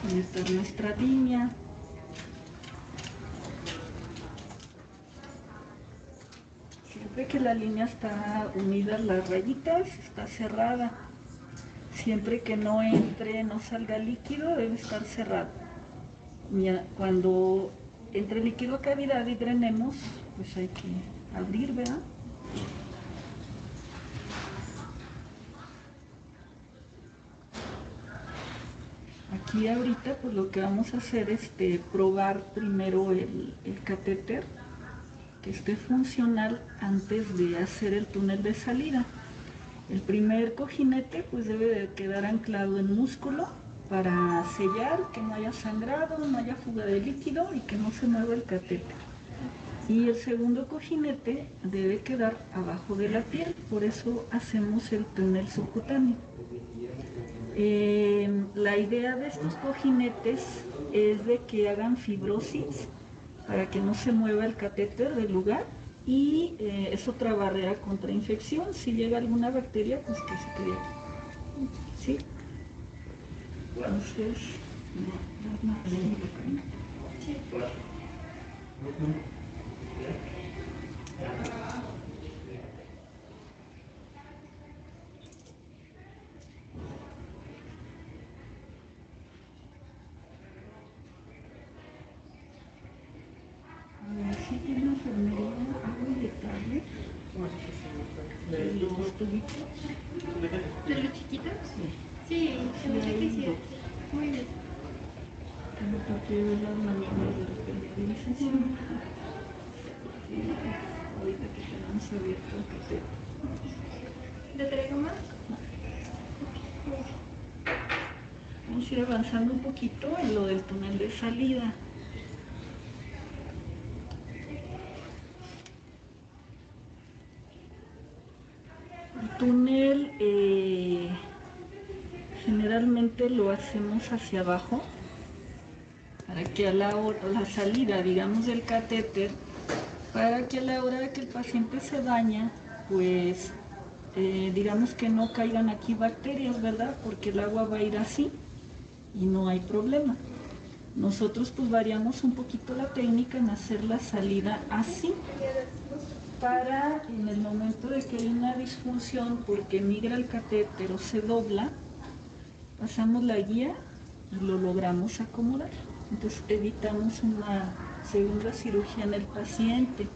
Conectar nuestra línea. Siempre que la línea está unida, las rayitas, está cerrada. Siempre que no entre, no salga líquido, debe estar cerrado. Cuando entre líquido a cavidad y drenemos, pues hay que abrir, ¿verdad? Aquí ahorita pues lo que vamos a hacer es probar primero el catéter, que esté funcional antes de hacer el túnel de salida. El primer cojinete pues debe de quedar anclado en músculo para sellar que no haya sangrado, no haya fuga de líquido y que no se mueva el catéter. Y el segundo cojinete debe quedar abajo de la piel, por eso hacemos el túnel subcutáneo. La idea de estos cojinetes es de que hagan fibrosis para que no se mueva el catéter del lugar, y es otra barrera contra infección. Si llega alguna bacteria, pues que se quede aquí. ¿Sí? Entonces, sí tiene enfermería, algo inyectable. ¿De los tubitos? ¿De los chiquitos? Sí. Sí, se me hace que sí. Muy bien. Tengo que ver las manuales de referencialización. Ahorita que tenemos abierto el catéter. ¿Le traigo más? Vamos a ir avanzando un poquito en lo del túnel de salida. El túnel generalmente lo hacemos hacia abajo para que a la salida, digamos, del catéter, para que a la hora de que el paciente se baña, pues digamos que no caigan aquí bacterias, ¿verdad? Porque el agua va a ir así y no hay problema. Nosotros pues variamos un poquito la técnica en hacer la salida así, para en el momento de que hay una disfunción porque migra el catéter o se dobla, pasamos la guía y lo logramos acomodar. Entonces evitamos una segunda cirugía en el paciente.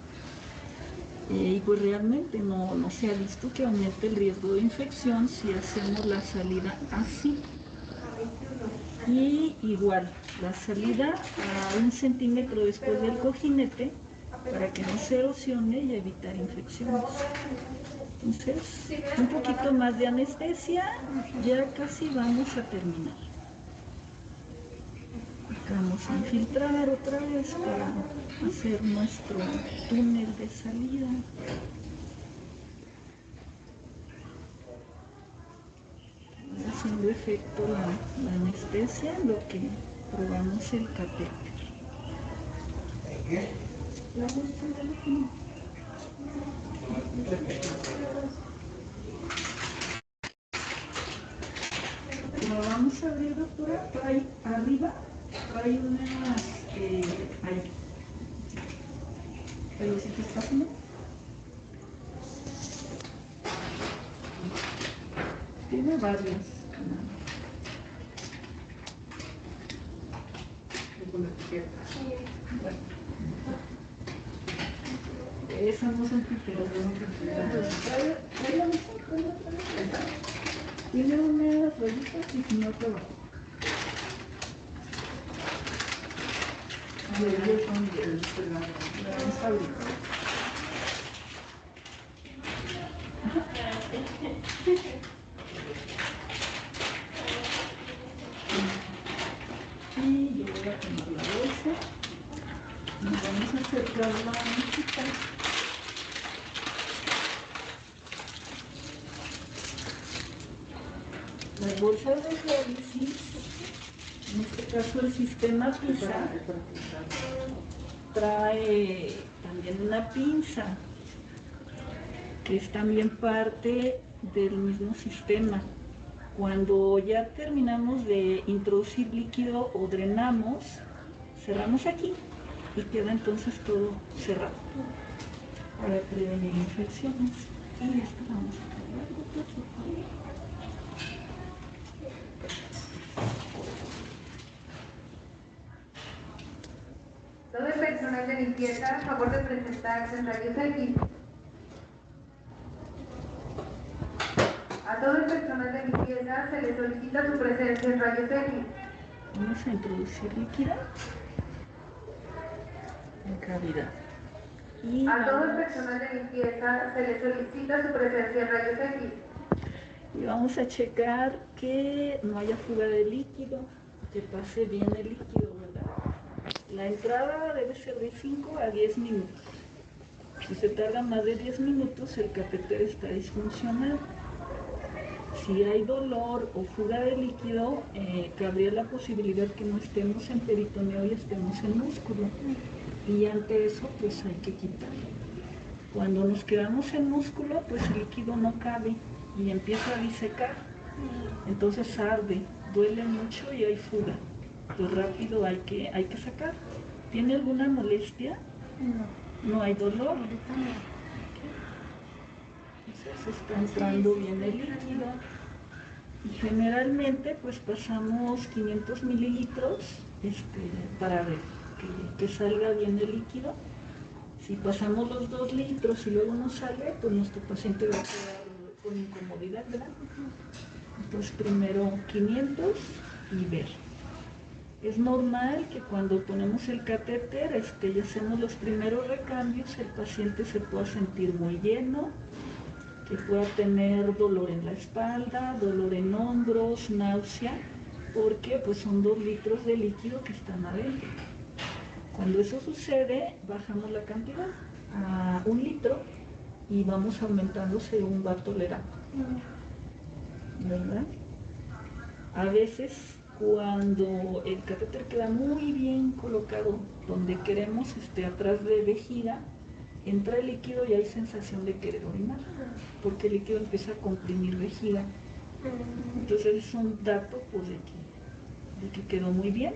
Y pues realmente no se ha visto que aumente el riesgo de infección si hacemos la salida así. Y igual, la salida a 1 centímetro después del cojinete para que no se erosione y evitar infecciones. Entonces, un poquito más de anestesia, ya casi vamos a terminar. Vamos a infiltrar otra vez para hacer nuestro túnel de salida. Haciendo efecto la anestesia en lo que probamos el catéter. Lo vamos a abrir, doctora. Trae arriba, trae unas... ahí. Pero si te está haciendo. Tiene varias. Bueno. Esas no son tijeras, tiene unas rayitas y si no trabajo. Ellos son de la fábrica. Y yo voy a tomar la bolsa. Nos vamos a acercar la música. Las bolsas de diálisis, en este caso el sistema PISA, trae también una pinza, que es también parte del mismo sistema. Cuando ya terminamos de introducir líquido o drenamos, cerramos aquí y queda entonces todo cerrado para prevenir infecciones. Y esto vamos a cargar. Todo el personal de limpieza, a favor de presentarse en rayos X. A todo el personal de limpieza se le solicita su presencia en rayos X. Vamos a introducir líquido en cavidad. Y a todo el personal de limpieza se le solicita su presencia en rayos X. Y vamos a checar que no haya fuga de líquido, que pase bien el líquido, ¿verdad? La entrada debe ser de 5 a 10 minutos. Si se tarda más de 10 minutos, el catéter está disfuncional. Si hay dolor o fuga de líquido, cabría la posibilidad que no estemos en peritoneo y estemos en músculo. Y ante eso, pues hay que quitarlo. Cuando nos quedamos en músculo, pues el líquido no cabe y empieza a disecar. Entonces arde, duele mucho y hay fuga. Pues rápido hay que sacar. ¿Tiene alguna molestia? No hay dolor. Entonces está entrando bien el líquido. Y generalmente pues pasamos 500 mililitros para ver que salga bien el líquido. Si pasamos los 2 litros y luego no sale, pues nuestro paciente va a quedar con incomodidad, ¿verdad? Entonces primero 500 y ver. Es normal que cuando ponemos el catéter y hacemos los primeros recambios, el paciente se pueda sentir muy lleno, que pueda tener dolor en la espalda, dolor en hombros, náusea, porque pues son 2 litros de líquido que están adentro. Cuando eso sucede, bajamos la cantidad a 1 litro y vamos aumentando según va tolerando, ¿verdad? A veces cuando el catéter queda muy bien colocado donde queremos, atrás de vejiga, entra el líquido y hay sensación de querer orinar, porque el líquido empieza a comprimir vejiga. Entonces es un dato pues, de que quedó muy bien.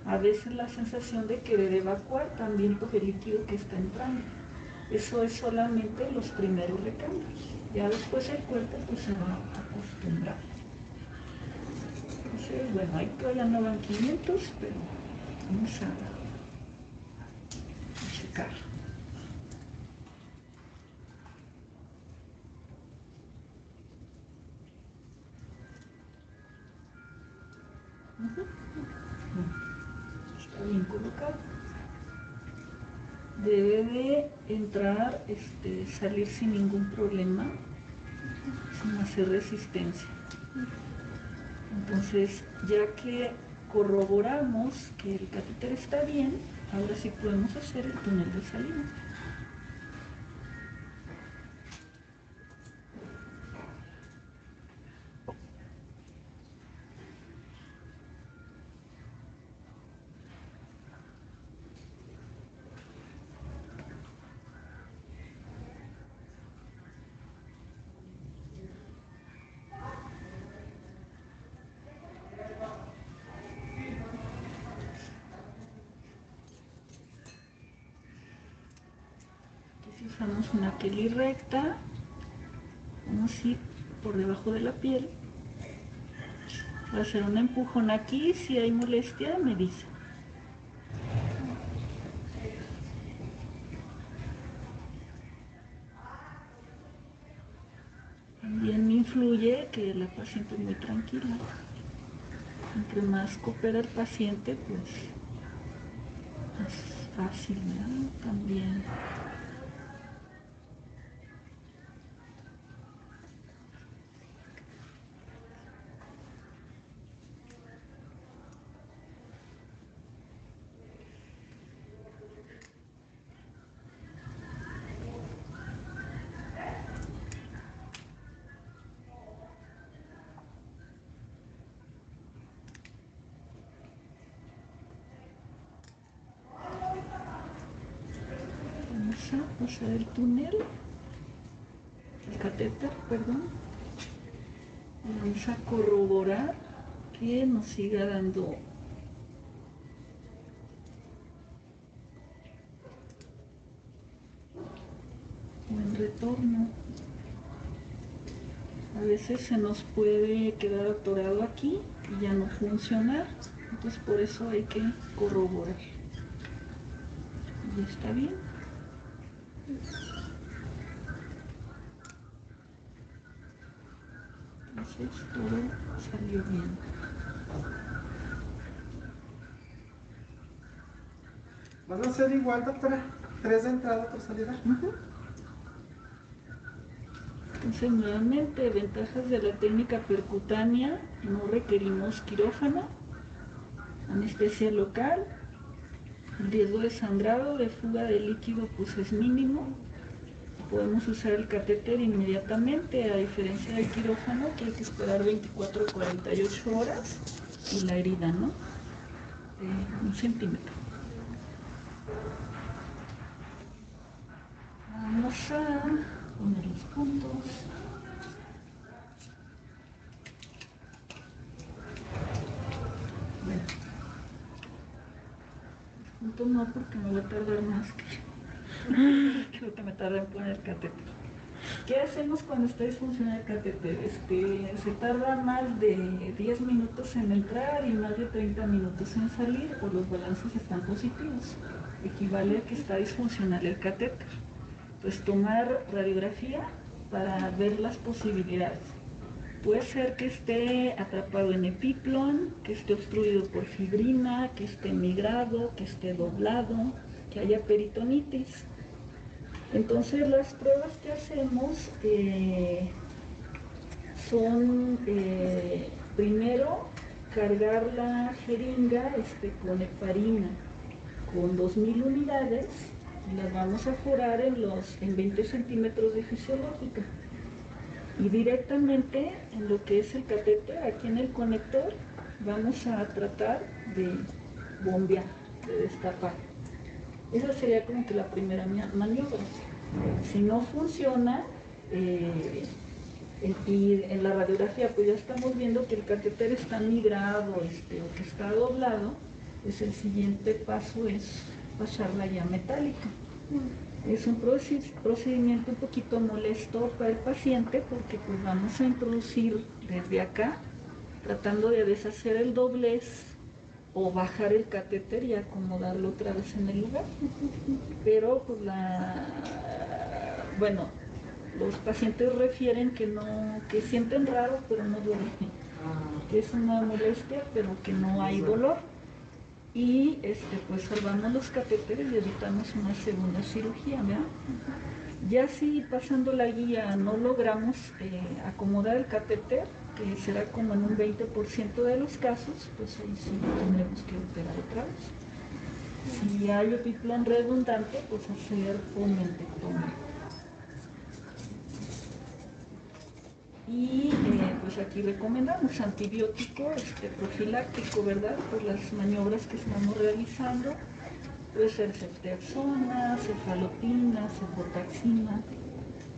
A veces la sensación de querer evacuar también por el líquido que está entrando. Eso es solamente los primeros recambios. Ya después el cuerpo pues, se va a acostumbrar. Entonces, bueno, ahí todavía no van 500, pero Vamos a checar. Está bien colocado. Debe de entrar, salir sin ningún problema, sin hacer resistencia. Entonces, ya que corroboramos que el catéter está bien, ahora sí podemos hacer el túnel de salida. Si usamos una Kelly recta, vamos a ir por debajo de la piel. Voy a hacer un empujón aquí, si hay molestia me dice. También me influye que la paciente es muy tranquila. Entre más coopera el paciente, pues es fácil, ¿verdad? También. Vamos a pasar el túnel, el catéter, perdón. Y vamos a corroborar que nos siga dando buen retorno. A veces se nos puede quedar atorado aquí y ya no funcionar, entonces por eso hay que corroborar. Y está bien. Entonces todo salió bien. ¿Van a ser igual, doctora? 3 de entrada por salida. Entonces nuevamente, ventajas de la técnica percutánea: no requerimos quirófano, anestesia local, el riesgo de sangrado, de fuga de líquido pues es mínimo. Podemos usar el catéter inmediatamente, a diferencia del quirófano, que hay que esperar 24 o 48 horas, y la herida, ¿no? De 1 centímetro. Vamos a poner los puntos. Bueno, los puntos no, porque me va a tardar más que lo que me tarda en poner el catéter. ¿Qué hacemos cuando está disfuncional el catéter? Se tarda más de 10 minutos en entrar y más de 30 minutos en salir, o los balances están positivos. Equivale a que está disfuncional el catéter. Pues tomar radiografía para ver las posibilidades. Puede ser que esté atrapado en epiplon, que esté obstruido por fibrina, que esté migrado, que esté doblado, que haya peritonitis. Entonces las pruebas que hacemos son primero cargar la jeringa con heparina con 2000 unidades, y las vamos a forar en 20 centímetros de fisiológica. Y directamente en lo que es el catéter, aquí en el conector, vamos a tratar de bombear, de destapar. Esa sería como que la primera maniobra. Si no funciona, y en la radiografía pues ya estamos viendo que el catéter está migrado o que está doblado, pues el siguiente paso es pasar la llave metálica. Es un procedimiento un poquito molesto para el paciente, porque pues vamos a introducir desde acá, tratando de deshacer el doblez o bajar el catéter y acomodarlo otra vez en el lugar. Pero pues bueno, los pacientes refieren que sienten raro, pero no duele, que es una molestia, pero que no hay dolor. Y pues salvamos los catéteres y evitamos una segunda cirugía, ¿verdad? Ya si pasando la guía no logramos acomodar el catéter, que será como en un 20% de los casos, pues ahí sí tendremos que operar otra vez. Si hay epiplan redundante, pues hacer omentectomía. Y pues aquí recomendamos antibiótico profiláctico, ¿verdad? Por las maniobras que estamos realizando. Puede ser ceftriaxona, cefalotina, cefotaxima.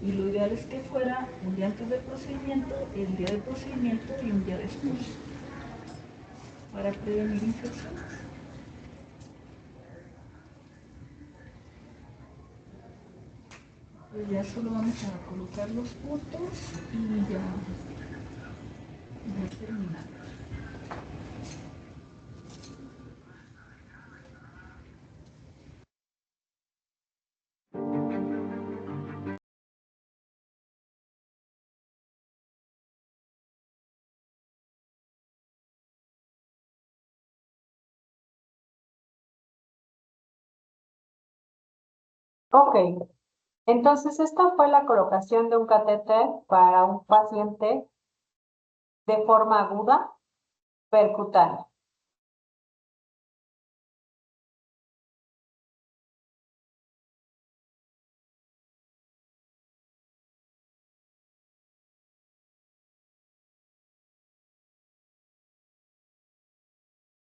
Y lo ideal es que fuera un día antes del procedimiento, el día del procedimiento y un día después, para prevenir infecciones. Pues ya solo vamos a colocar los puntos y ya terminamos. Ok, entonces esta fue la colocación de un catéter para un paciente de forma aguda percutánea.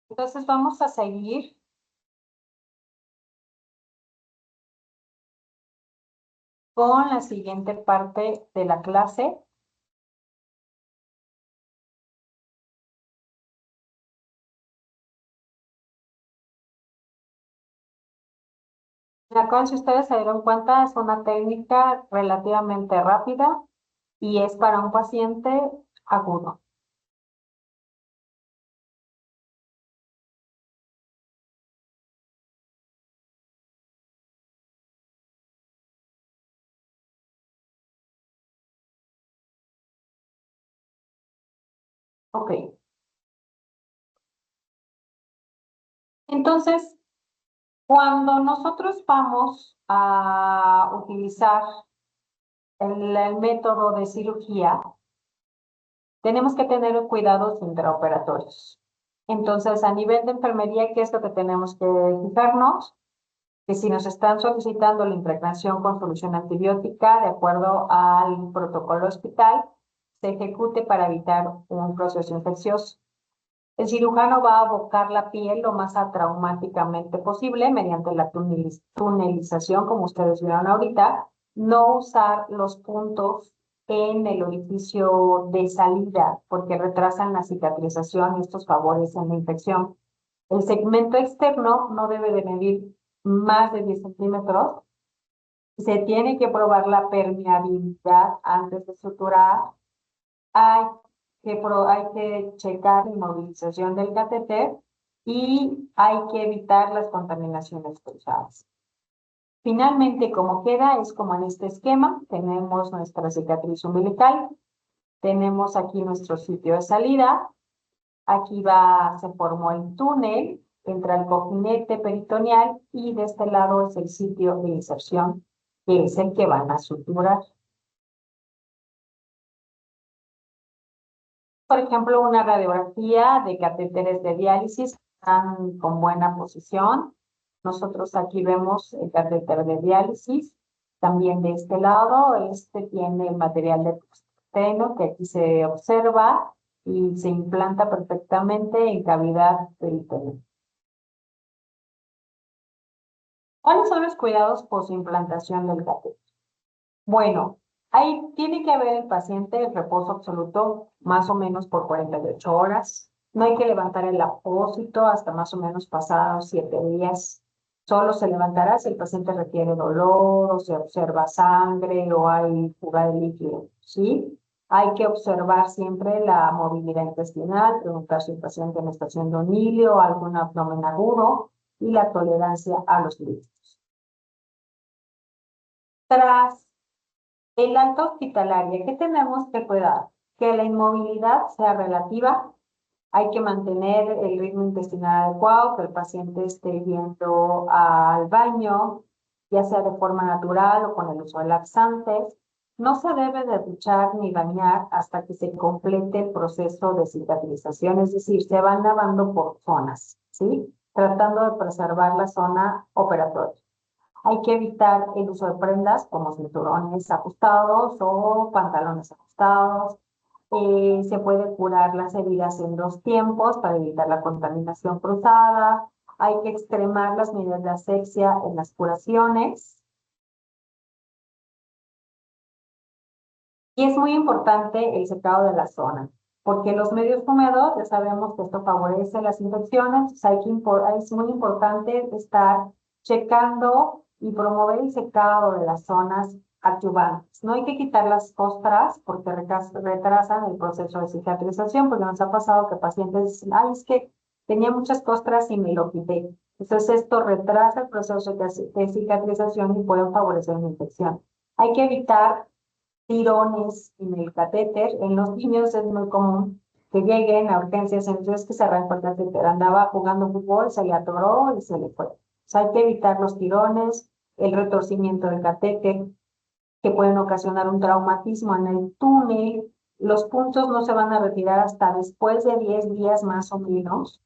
Entonces vamos a seguir con la siguiente parte de la clase. Acá, si ustedes se dieron cuenta, es una técnica relativamente rápida y es para un paciente agudo. Ok. Entonces, cuando nosotros vamos a utilizar el método de cirugía, tenemos que tener cuidados intraoperatorios. Entonces, a nivel de enfermería, ¿qué es lo que tenemos que fijarnos? Que si nos están solicitando la impregnación con solución antibiótica, de acuerdo al protocolo hospital, se ejecute para evitar un proceso infeccioso. El cirujano va a abocar la piel lo más atraumáticamente posible mediante la tunelización, como ustedes vieron ahorita, no usar los puntos en el orificio de salida porque retrasan la cicatrización y estos favorecen la infección. El segmento externo no debe de medir más de 10 centímetros. Se tiene que probar la permeabilidad antes de suturar. Hay que checar la inmovilización del catéter y hay que evitar las contaminaciones cruzadas. Finalmente, como queda, es como en este esquema. Tenemos nuestra cicatriz umbilical, tenemos aquí nuestro sitio de salida, aquí se formó el túnel, entra el cojinete peritoneal y de este lado es el sitio de inserción, que es el que van a suturar. Por ejemplo, una radiografía de catéteres de diálisis están con buena posición. Nosotros aquí vemos el catéter de diálisis. También de este lado, este tiene el material de tungsteno que aquí se observa y se implanta perfectamente en cavidad peritoneal. ¿Cuáles son los cuidados postimplantación del catéter? Bueno, ahí tiene que haber el paciente en reposo absoluto más o menos por 48 horas. No hay que levantar el apósito hasta más o menos pasados 7 días. Solo se levantará si el paciente requiere dolor o se observa sangre o hay fuga de líquido, ¿sí? Hay que observar siempre la movilidad intestinal, preguntar si el paciente no está haciendo un hilio, algún abdomen agudo y la tolerancia a los líquidos. Tras el alta hospitalaria, ¿qué tenemos que cuidar? Que la inmovilidad sea relativa. Hay que mantener el ritmo intestinal adecuado, que el paciente esté yendo al baño, ya sea de forma natural o con el uso de laxantes. No se debe de duchar ni bañar hasta que se complete el proceso de cicatrización, es decir, se van lavando por zonas, ¿sí? Tratando de preservar la zona operatoria. Hay que evitar el uso de prendas como cinturones ajustados o pantalones ajustados. Se puede curar las heridas en 2 tiempos para evitar la contaminación cruzada. Hay que extremar las medidas de asepsia en las curaciones. Y es muy importante el secado de la zona, porque los medios húmedos, ya sabemos que esto favorece las infecciones, es muy importante estar checando y promover el secado de las zonas adyuvantes. No hay que quitar las costras porque retrasan el proceso de cicatrización, porque nos ha pasado que pacientes dicen, ay, es que tenía muchas costras y me lo quité. Entonces esto retrasa el proceso de cicatrización y puede favorecer una infección. Hay que evitar tirones en el catéter. En los niños es muy común que lleguen a urgencias, entonces que se arrancó el catéter, andaba jugando fútbol, se le atoró y se le fue. O sea, hay que evitar los tirones, el retorcimiento del catéter, que pueden ocasionar un traumatismo en el túnel. Los puntos no se van a retirar hasta después de 10 días más o menos.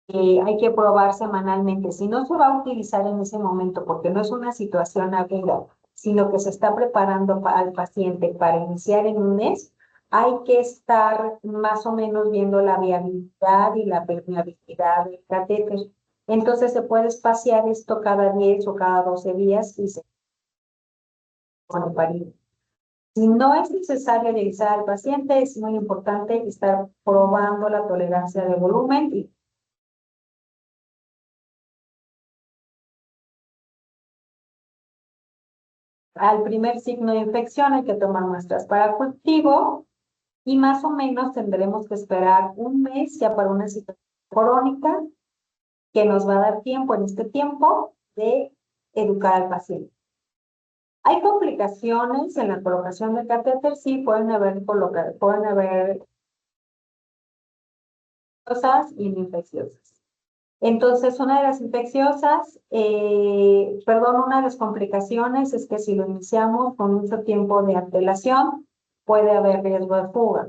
Hay que probar semanalmente. Si no se va a utilizar en ese momento, porque no es una situación aguda, sino que se está preparando al paciente para iniciar en un mes, hay que estar más o menos viendo la viabilidad y la permeabilidad del catéter. Entonces se puede espaciar esto cada 10 o cada 12 días y se pone parir. Si no es necesario revisar al paciente, es muy importante estar probando la tolerancia de volumen y al primer signo de infección hay que tomar muestras para cultivo y más o menos tendremos que esperar un mes ya para una situación crónica que nos va a dar tiempo en este tiempo de educar al paciente. Hay complicaciones en la colocación del catéter, sí, pueden haber cosas infecciosas. Entonces, una de las complicaciones es que si lo iniciamos con mucho tiempo de antelación, puede haber riesgo de fuga.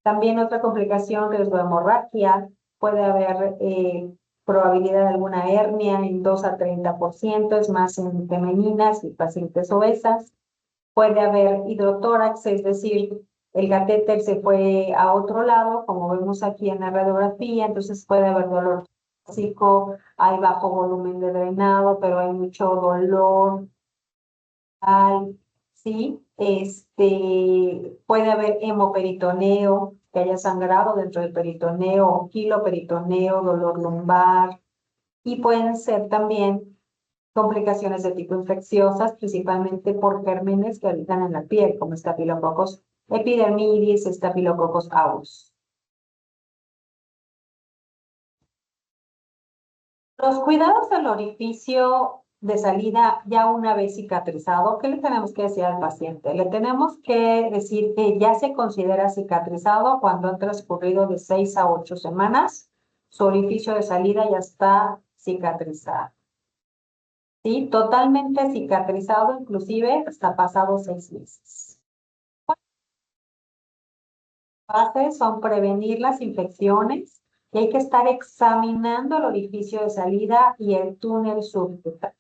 También otra complicación, riesgo de hemorragia, puede haber probabilidad de alguna hernia en 2 a 30%, es más en femeninas y pacientes obesas. Puede haber hidrotórax, es decir, el catéter se fue a otro lado, como vemos aquí en la radiografía, entonces puede haber dolor tóxico, hay bajo volumen de drenado, pero hay mucho dolor, ¿sí? Puede haber hemoperitoneo, que haya sangrado dentro del peritoneo, o quiloperitoneo, dolor lumbar, y pueden ser también complicaciones de tipo infecciosas, principalmente por gérmenes que habitan en la piel, como Staphylococcus epidermidis, Staphylococcus aureus. Los cuidados del orificio de salida ya una vez cicatrizado, ¿qué le tenemos que decir al paciente? Le tenemos que decir que ya se considera cicatrizado cuando han transcurrido de 6 a 8 semanas, su orificio de salida ya está cicatrizado. ¿Sí? Totalmente cicatrizado, inclusive hasta pasados 6 meses. Las bases son prevenir las infecciones y hay que estar examinando el orificio de salida y el túnel subcutal.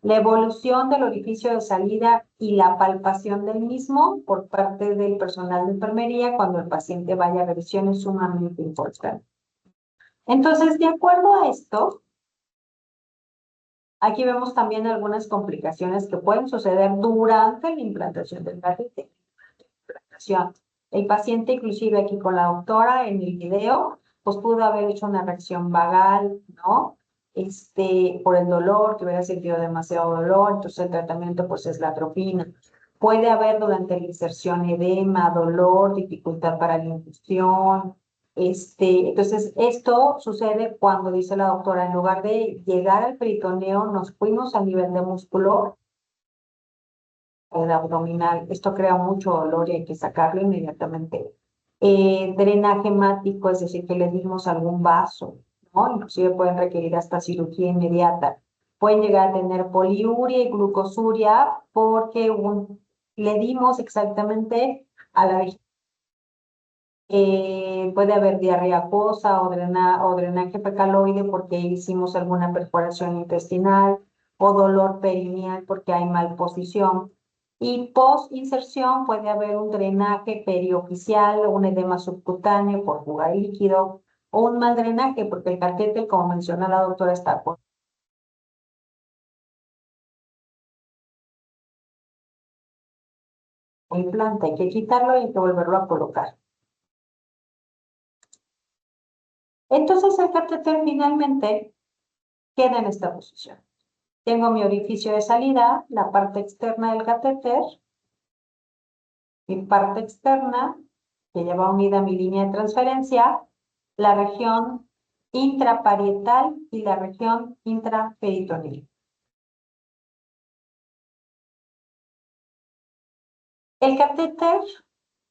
La evolución del orificio de salida y la palpación del mismo por parte del personal de enfermería cuando el paciente vaya a revisión es sumamente importante. Entonces, de acuerdo a esto, aquí vemos también algunas complicaciones que pueden suceder durante la implantación del catéter. El paciente, inclusive aquí con la doctora en el video, pues pudo haber hecho una reacción vagal, ¿no? Por el dolor, que hubiera sentido demasiado dolor, entonces el tratamiento pues es la atropina. Puede haber durante la inserción edema, dolor, dificultad para la infusión. Entonces, esto sucede cuando, dice la doctora, en lugar de llegar al peritoneo, nos fuimos a nivel de músculo abdominal. Esto crea mucho dolor y hay que sacarlo inmediatamente. Drenaje hemático, es decir, que le dimos algún vaso, ¿no? Inclusive pueden requerir hasta cirugía inmediata. Pueden llegar a tener poliuria y glucosuria porque le dimos exactamente a la vejiga. Puede haber diarrea acuosa o drenaje fecaloide porque hicimos alguna perforación intestinal o dolor perineal porque hay malposición. Y post-inserción puede haber un drenaje perioficial, un edema subcutáneo por fuga de líquido o un mal drenaje porque el catéter, como menciona la doctora, está por implante. Hay que quitarlo y hay que volverlo a colocar. Entonces el catéter finalmente queda en esta posición. Tengo mi orificio de salida, la parte externa del catéter, mi parte externa, que lleva unida mi línea de transferencia, la región intraparietal y la región intraperitoneal. El catéter,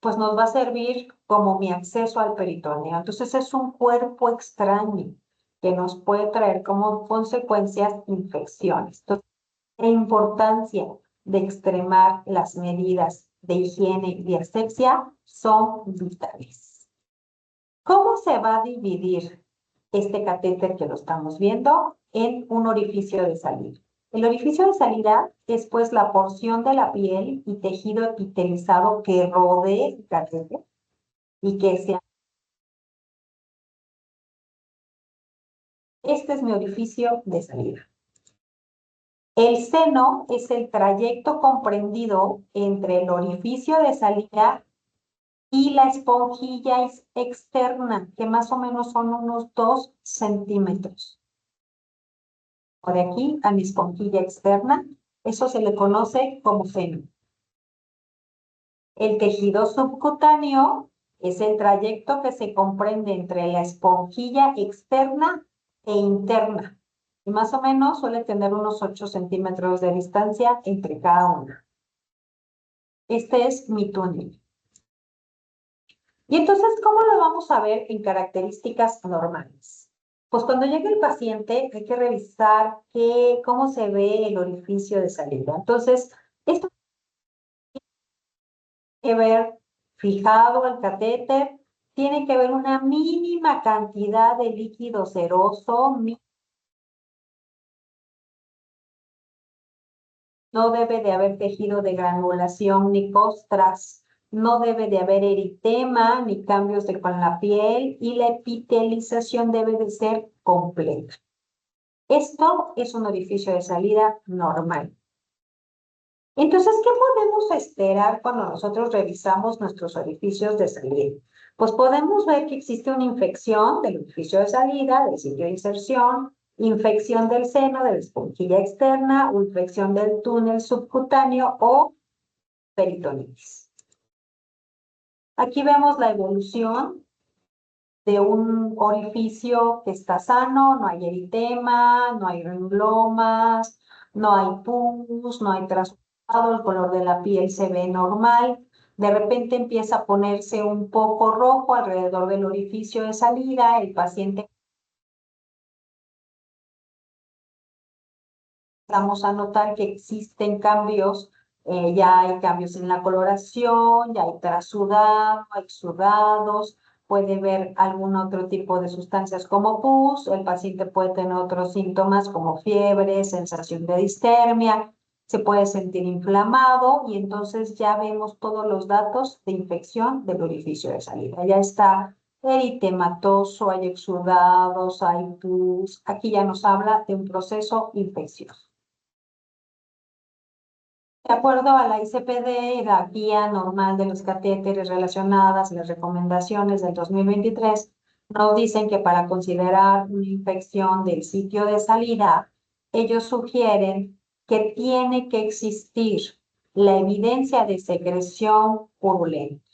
pues nos va a servir como mi acceso al peritoneo. Entonces es un cuerpo extraño que nos puede traer como consecuencias infecciones. Entonces, la importancia de extremar las medidas de higiene y asepsia son vitales. ¿Cómo se va a dividir este catéter que lo estamos viendo? En un orificio de salida. El orificio de salida es pues la porción de la piel y tejido epitelizado que rodea el catéter y que este es mi orificio de salida. El seno es el trayecto comprendido entre el orificio de salida y la esponjilla externa, que más o menos son unos 2 centímetros. Por aquí a mi esponjilla externa, eso se le conoce como seno. El tejido subcutáneo es el trayecto que se comprende entre la esponjilla externa e interna. Y más o menos suele tener unos 8 centímetros de distancia entre cada una. Este es mi túnel. Y entonces, ¿cómo lo vamos a ver en características normales? Pues cuando llega el paciente hay que revisar cómo se ve el orificio de salida. Entonces, esto tiene que ver fijado el catéter, tiene que ver una mínima cantidad de líquido seroso, no debe de haber tejido de granulación ni costras, no debe de haber eritema ni cambios con la piel y la epitelización debe de ser completa. Esto es un orificio de salida normal. Entonces, ¿qué podemos esperar cuando nosotros revisamos nuestros orificios de salida? Pues podemos ver que existe una infección del orificio de salida, del sitio de inserción, infección del seno, de la esponjilla externa, o infección del túnel subcutáneo o peritonitis. Aquí vemos la evolución de un orificio que está sano, no hay eritema, no hay granulomas, no hay pus, no hay trasudado, el color de la piel se ve normal. De repente empieza a ponerse un poco rojo alrededor del orificio de salida, el paciente vamos a notar que existen cambios, ya hay cambios en la coloración, ya hay trasudado, hay exudados, puede haber algún otro tipo de sustancias como pus, el paciente puede tener otros síntomas como fiebre, sensación de distermia, se puede sentir inflamado y entonces ya vemos todos los datos de infección del orificio de salida. Ya está eritematoso, hay exudados, hay pus, aquí ya nos habla de un proceso infeccioso. De acuerdo a la ICPD, la guía normal de los catéteres relacionadas, las recomendaciones del 2023, nos dicen que para considerar una infección del sitio de salida, ellos sugieren que tiene que existir la evidencia de secreción purulenta.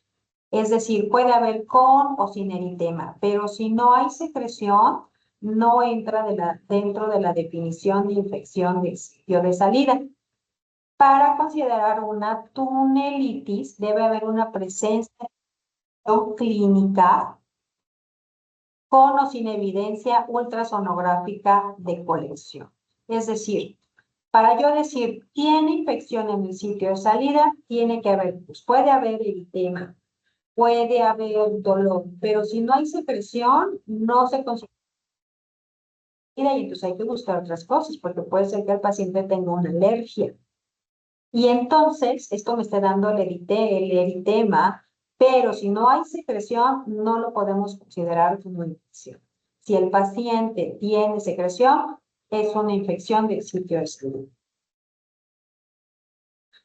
Es decir, puede haber con o sin eritema, pero si no hay secreción, no entra dentro de la definición de infección del sitio de salida. Para considerar una tunelitis, debe haber una presencia clínica con o sin evidencia ultrasonográfica de colección. Es decir, para yo decir, tiene infección en el sitio de salida, tiene que haber, pues puede haber eritema, puede haber dolor, pero si no hay secreción, no se considera y entonces hay que buscar otras cosas, porque puede ser que el paciente tenga una alergia. Y entonces, esto me está dando el eritema, pero si no hay secreción, no lo podemos considerar como infección. Si el paciente tiene secreción, es una infección del sitio de salida.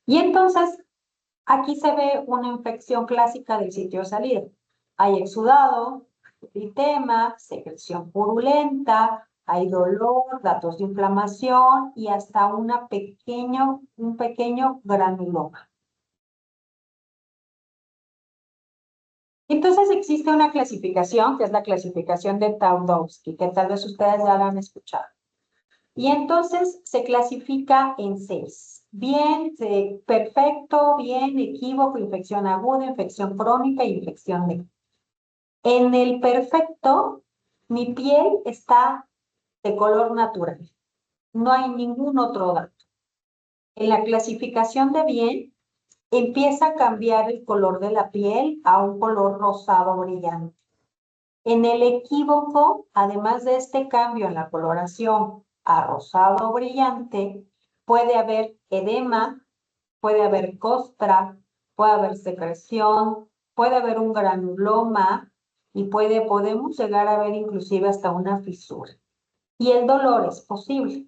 Y entonces, aquí se ve una infección clásica del sitio de salida. Hay exudado, eritema, secreción purulenta, hay dolor, datos de inflamación y hasta un pequeño granuloma. Entonces existe una clasificación, que es la clasificación de Twardowski, que tal vez ustedes ya la han escuchado. Y entonces se clasifica en 6. Bien, perfecto, bien, equívoco, infección aguda, infección crónica y infección de... En el perfecto, mi piel está de color natural. No hay ningún otro dato. En la clasificación de bien, empieza a cambiar el color de la piel a un color rosado brillante. En el equívoco, además de este cambio en la coloración a rosado brillante, puede haber edema, puede haber costra, puede haber secreción, puede haber un granuloma y podemos llegar a ver inclusive hasta una fisura. Y el dolor es posible.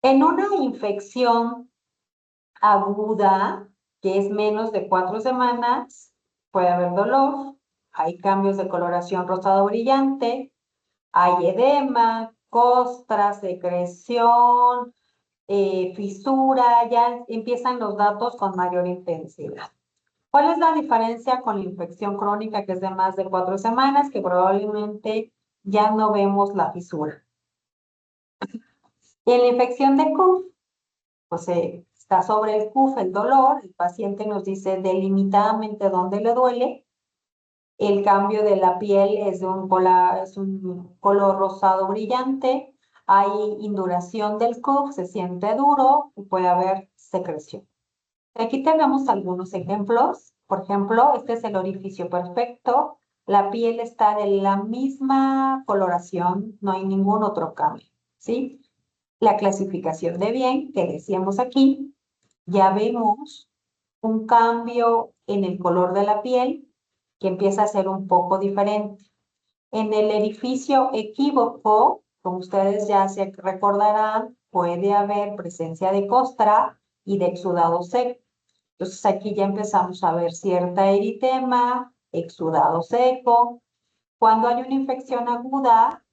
En una infección aguda, que es menos de 4 semanas, puede haber dolor, hay cambios de coloración rosado brillante, hay edema, costra, secreción, fisura, ya empiezan los datos con mayor intensidad. ¿Cuál es la diferencia con la infección crónica que es de más de 4 semanas? Que probablemente ya no vemos la fisura. En la infección de CUF, pues está sobre el CUF el dolor, el paciente nos dice delimitadamente dónde le duele, el cambio de la piel es un color rosado brillante, hay induración del CUF, se siente duro y puede haber secreción. Aquí tenemos algunos ejemplos. Por ejemplo, este es el orificio perfecto, la piel está de la misma coloración, no hay ningún otro cambio, ¿sí? La clasificación de bien, que decíamos aquí, ya vemos un cambio en el color de la piel que empieza a ser un poco diferente. En el orificio equívoco, como ustedes ya se recordarán, puede haber presencia de costra y de exudado seco. Entonces aquí ya empezamos a ver cierta eritema, exudado seco. Cuando hay una infección aguda,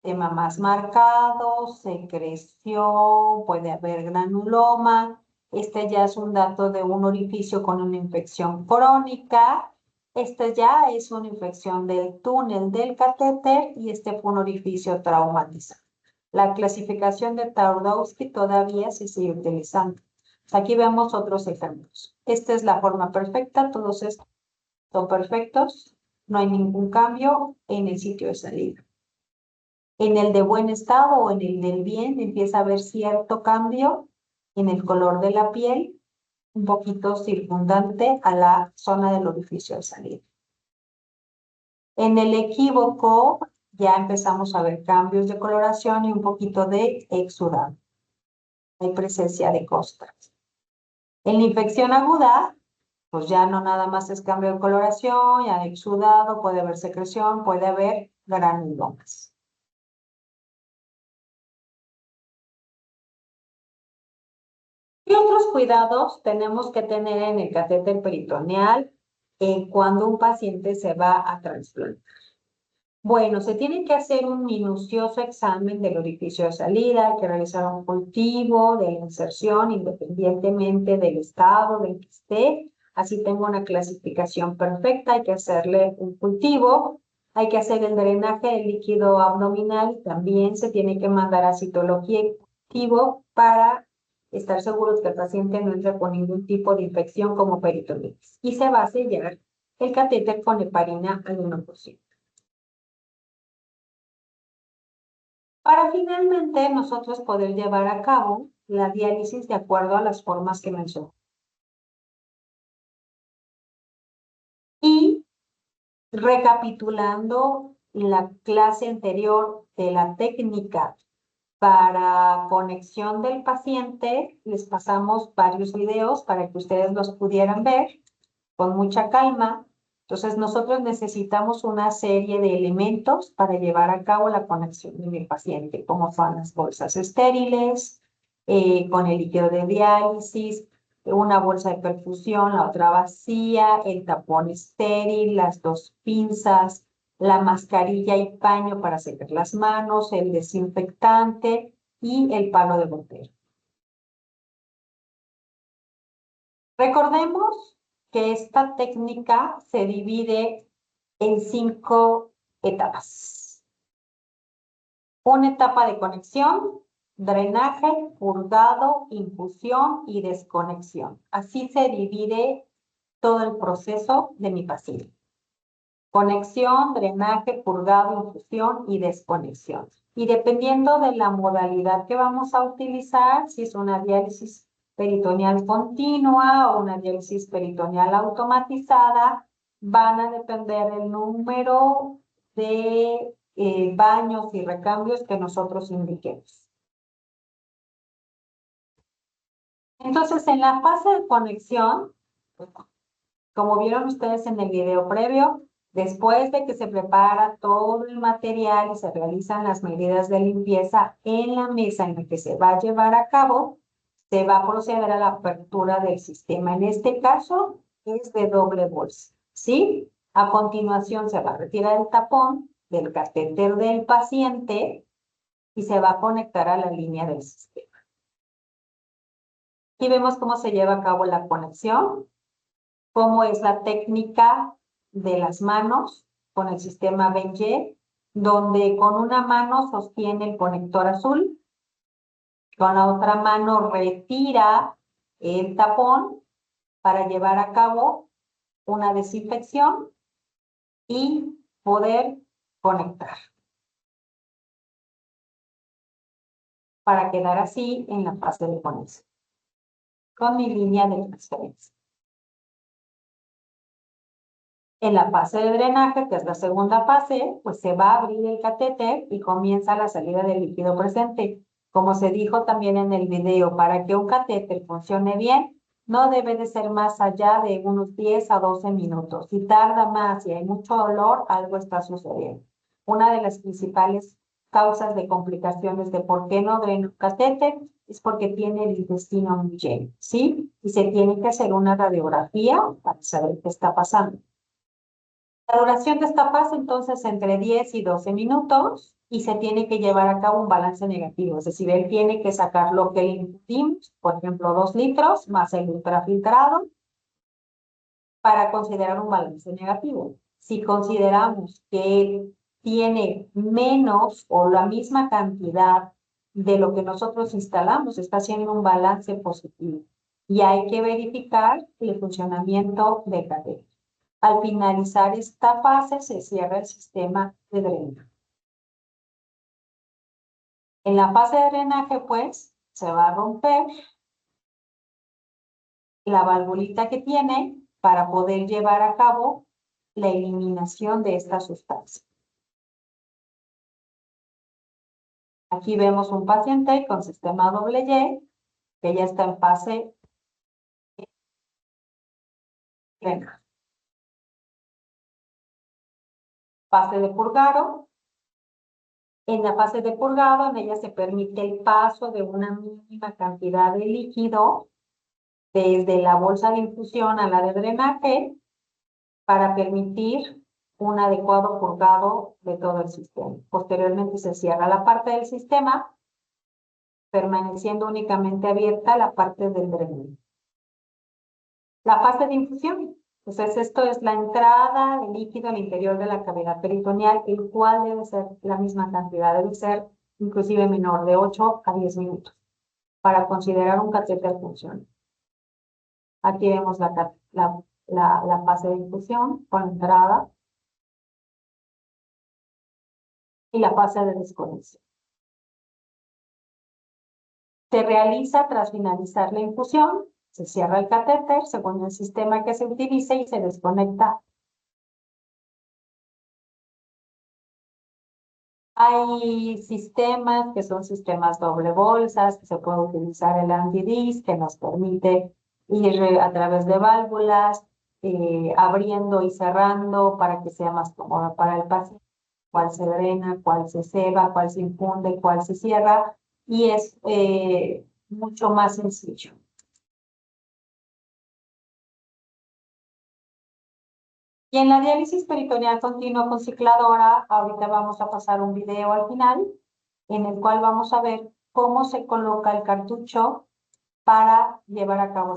tema más marcado, secreción, puede haber granuloma. Este ya es un dato de un orificio con una infección crónica. Este ya es una infección del túnel del catéter y este fue un orificio traumatizado. La clasificación de Twardowski todavía se sigue utilizando. Aquí vemos otros ejemplos. Esta es la forma perfecta, todos estos son perfectos, no hay ningún cambio en el sitio de salida. En el de buen estado o en el del bien empieza a haber cierto cambio en el color de la piel, un poquito circundante a la zona del orificio de salida. En el equívoco ya empezamos a ver cambios de coloración y un poquito de exudado. Hay presencia de costras. En la infección aguda, pues ya no nada más es cambio de coloración, ya hay exudado, puede haber secreción, puede haber granulomas. ¿Qué otros cuidados tenemos que tener en el catéter peritoneal cuando un paciente se va a trasplantar? Bueno, se tiene que hacer un minucioso examen del orificio de salida, hay que realizar un cultivo de la inserción independientemente del estado del que esté. Así tengo una clasificación perfecta, hay que hacerle un cultivo, hay que hacer el drenaje del líquido abdominal, también se tiene que mandar a citología y cultivo para estar seguros que el paciente no entra con ningún tipo de infección como peritonitis. Y se va a sellar el catéter con heparina al 1%. Para finalmente nosotros poder llevar a cabo la diálisis de acuerdo a las formas que mencioné. Y recapitulando la clase anterior de la técnica para conexión del paciente, les pasamos varios videos para que ustedes los pudieran ver con mucha calma. Entonces, nosotros necesitamos una serie de elementos para llevar a cabo la conexión de mi paciente, como son las bolsas estériles, con el líquido de diálisis, una bolsa de perfusión, la otra vacía, el tapón estéril, las dos pinzas, la mascarilla y paño para secar las manos, el desinfectante y el palo de botero. Recordemos que esta técnica se divide en 5 etapas. Una etapa de conexión, drenaje, purgado, infusión y desconexión. Así se divide todo el proceso de mi paciente. Conexión, drenaje, purgado, infusión y desconexión. Y dependiendo de la modalidad que vamos a utilizar, si es una diálisis peritoneal continua o una diálisis peritoneal automatizada, van a depender el número de baños y recambios que nosotros indiquemos. Entonces, en la fase de conexión, como vieron ustedes en el video previo, después de que se prepara todo el material y se realizan las medidas de limpieza en la mesa en la que se va a llevar a cabo, se va a proceder a la apertura del sistema. En este caso es de doble bolsa, ¿sí? A continuación se va a retirar el tapón del catéter del paciente y se va a conectar a la línea del sistema. Aquí vemos cómo se lleva a cabo la conexión, cómo es la técnica de las manos con el sistema BenG, donde con una mano sostiene el conector azul, con la otra mano retira el tapón para llevar a cabo una desinfección y poder conectar, para quedar así en la fase de conexión, con mi línea de transferencia. En la fase de drenaje, que es la segunda fase, pues se va a abrir el catéter y comienza la salida del líquido presente. Como se dijo también en el video, para que un catéter funcione bien, no debe de ser más allá de unos 10 a 12 minutos. Si tarda más y hay mucho dolor, algo está sucediendo. Una de las principales causas de complicaciones de por qué no drena un catéter es porque tiene el intestino muy lleno, ¿sí? Y se tiene que hacer una radiografía para saber qué está pasando. La duración de esta fase, entonces, entre 10 y 12 minutos y se tiene que llevar a cabo un balance negativo. Es decir, él tiene que sacar lo que le imputimos, por ejemplo, 2 litros más el ultrafiltrado, para considerar un balance negativo. Si consideramos que él tiene menos o la misma cantidad de lo que nosotros instalamos, está haciendo un balance positivo. Y hay que verificar el funcionamiento del catéter. Al finalizar esta fase, se cierra el sistema de drenaje. En la fase de drenaje, pues, se va a romper la valvulita que tiene para poder llevar a cabo la eliminación de esta sustancia. Aquí vemos un paciente con sistema Y, que ya está en fase de drenaje. Fase de purgado. En la fase de purgado, en ella se permite el paso de una mínima cantidad de líquido desde la bolsa de infusión a la de drenaje para permitir un adecuado purgado de todo el sistema. Posteriormente se cierra la parte del sistema, permaneciendo únicamente abierta la parte del drenado. La fase de infusión. Entonces, esto es la entrada de líquido al interior de la cavidad peritoneal, el cual debe ser la misma cantidad, debe ser inclusive menor, de 8 a 10 minutos, para considerar un catéter funcional. Aquí vemos la fase de infusión con entrada y la fase de desconexión. Se realiza tras finalizar la infusión, se cierra el catéter según el sistema que se utilice y se desconecta. Hay sistemas que son sistemas doble bolsas, que se puede utilizar el anti-dis, que nos permite ir a través de válvulas, abriendo y cerrando para que sea más cómodo para el paciente, cuál se drena, cuál se ceba, cuál se infunde, cuál se cierra, y es mucho más sencillo. Y en la diálisis peritoneal continua con cicladora, ahorita vamos a pasar un video al final, en el cual vamos a ver cómo se coloca el cartucho para llevar a cabo.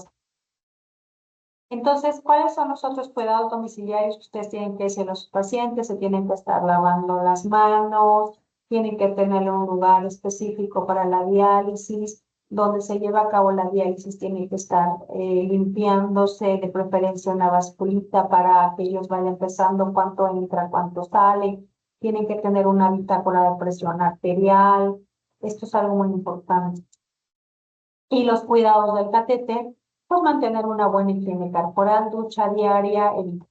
Entonces, ¿cuáles son los otros cuidados domiciliarios que ustedes tienen que hacer a los pacientes? Se tienen que estar lavando las manos, tienen que tener un lugar específico para la diálisis, donde se lleva a cabo la diálisis tiene que estar limpiándose, de preferencia una basculita para que ellos vayan pesando cuánto entra, cuánto sale. Tienen que tener una bitácora de presión arterial. Esto es algo muy importante. Y los cuidados del catéter, pues mantener una buena higiene corporal, ducha diaria, el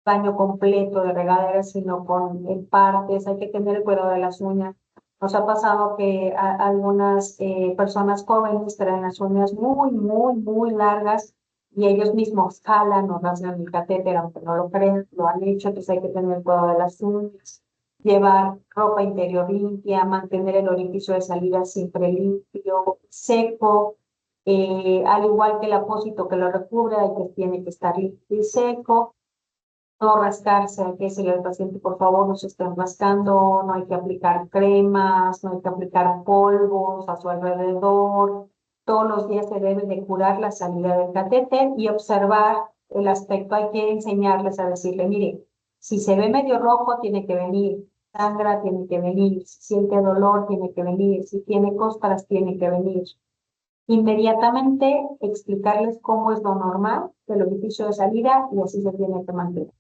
baño completo de regadera, sino con el partes. Hay que tener el cuidado de las uñas. Nos ha pasado que algunas personas jóvenes traen las uñas muy largas y ellos mismos jalan o rasgan el catéter, aunque no lo crean, lo han hecho, entonces hay que tener el cuidado de las uñas, llevar ropa interior limpia, mantener el orificio de salida siempre limpio, seco, al igual que el apósito que lo recubre, tiene que estar limpio y seco. No rascarse, hay que decirle al paciente, por favor, no se estén rascando, no hay que aplicar cremas, no hay que aplicar polvos a su alrededor. Todos los días se debe de curar la salida del catéter y observar el aspecto. Hay que enseñarles a decirle, mire, si se ve medio rojo, tiene que venir, sangra, tiene que venir, si siente dolor, tiene que venir, si tiene cóstaras, tiene que venir. Inmediatamente explicarles cómo es lo normal del orificio de salida y así se tiene que mantener.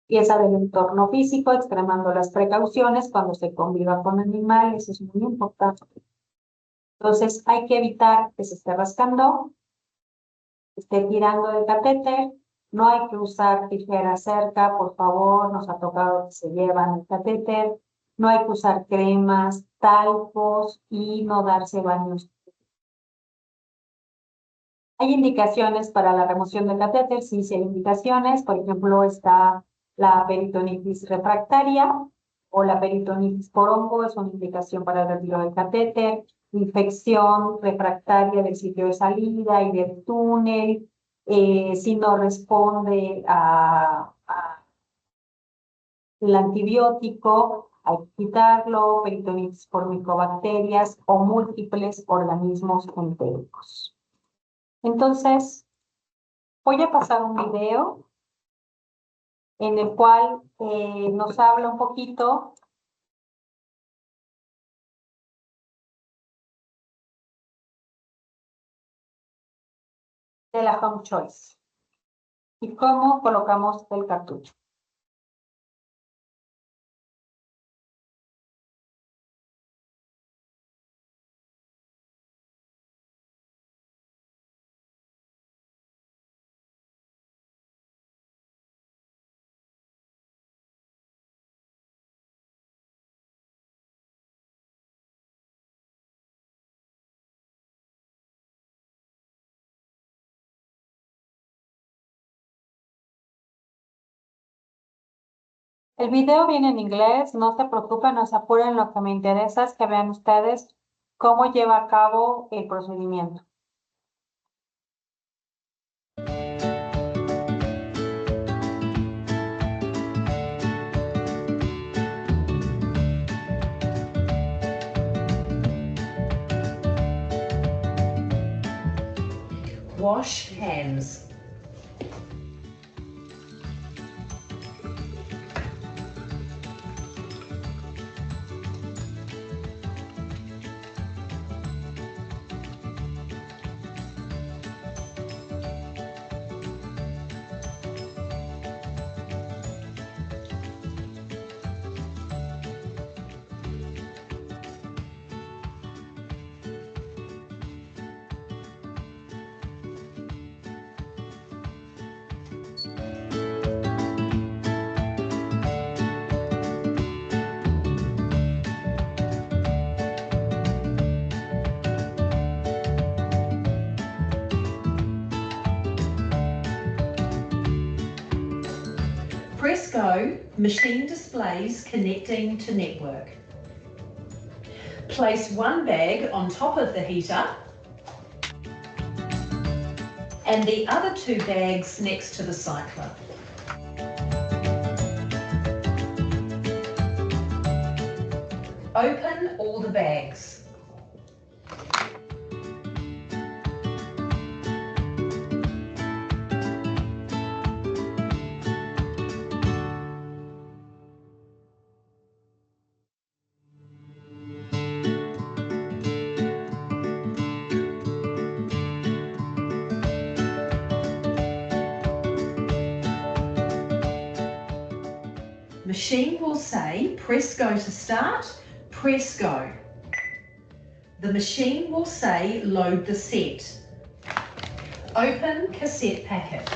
Pieza del entorno físico, extremando las precauciones cuando se conviva con animales, es muy importante. Entonces hay que evitar que se esté rascando, que esté tirando el catéter, no hay que usar tijeras cerca, por favor, nos ha tocado que se llevan el catéter, no hay que usar cremas, talcos y no darse baños. Hay indicaciones para la remoción del catéter, sí hay indicaciones, por ejemplo está la peritonitis refractaria o la peritonitis por hongo, es una indicación para el retiro del catéter, infección refractaria del sitio de salida y del túnel, si no responde el antibiótico, hay que quitarlo, peritonitis por micobacterias o múltiples organismos entéricos. Entonces, voy a pasar un video en el cual nos habla un poquito de la home choice y cómo colocamos el cartucho. El video viene en inglés, no se preocupen, no se apuren, lo que me interesa es que vean ustedes cómo lleva a cabo el procedimiento. Wash hands. Press go, machine displays connecting to network. Place one bag on top of the heater and the other two bags next to the cycler. Open all the bags. Machine will say, press go to start, press go. The machine will say, load the set. Open cassette packet.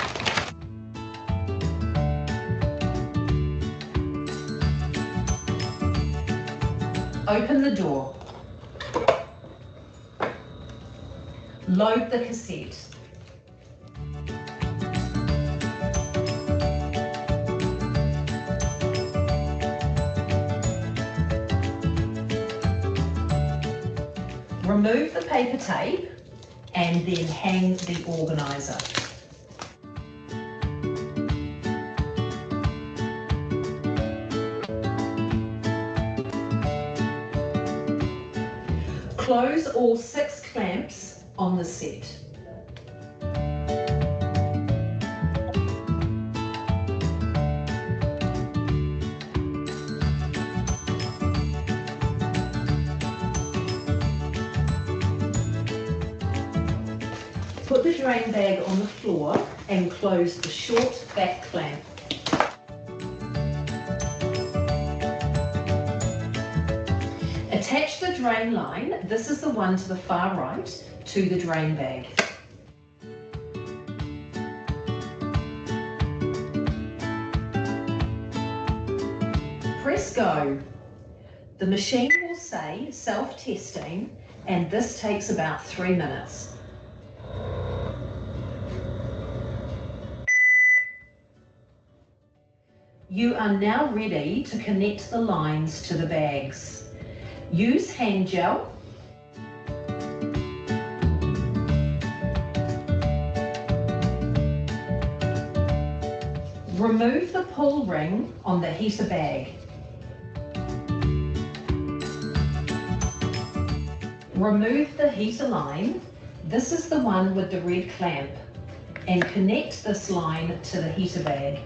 Open the door. Load the cassette. Remove the paper tape and then hang the organiser. Close all 6 clamps on the set. Put the drain bag on the floor and close the short back clamp. Attach the drain line, this is the one to the far right, to the drain bag. Press go. The machine will say self-testing and this takes about 3 minutes. You are now ready to connect the lines to the bags. Use hand gel. Remove the pull ring on the heater bag. Remove the heater line. This is the one with the red clamp. And connect this line to the heater bag.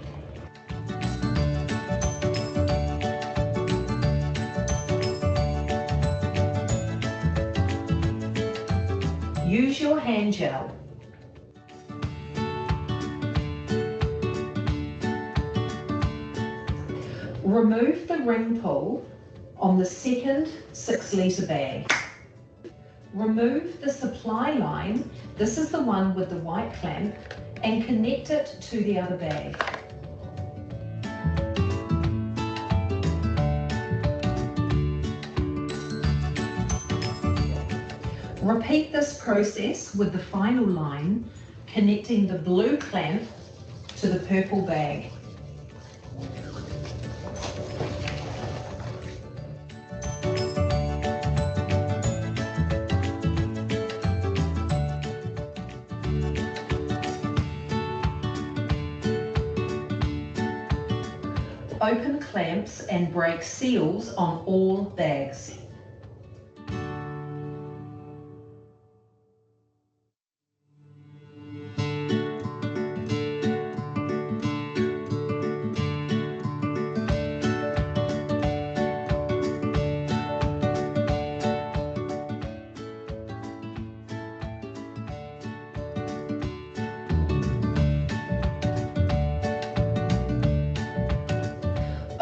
Use your hand gel. Remove the ring pull on the second 6-litre bag. Remove the supply line, this is the one with the white clamp, and connect it to the other bag. Repeat this process with the final line, connecting the blue clamp to the purple bag. Open clamps and break seals on all bags.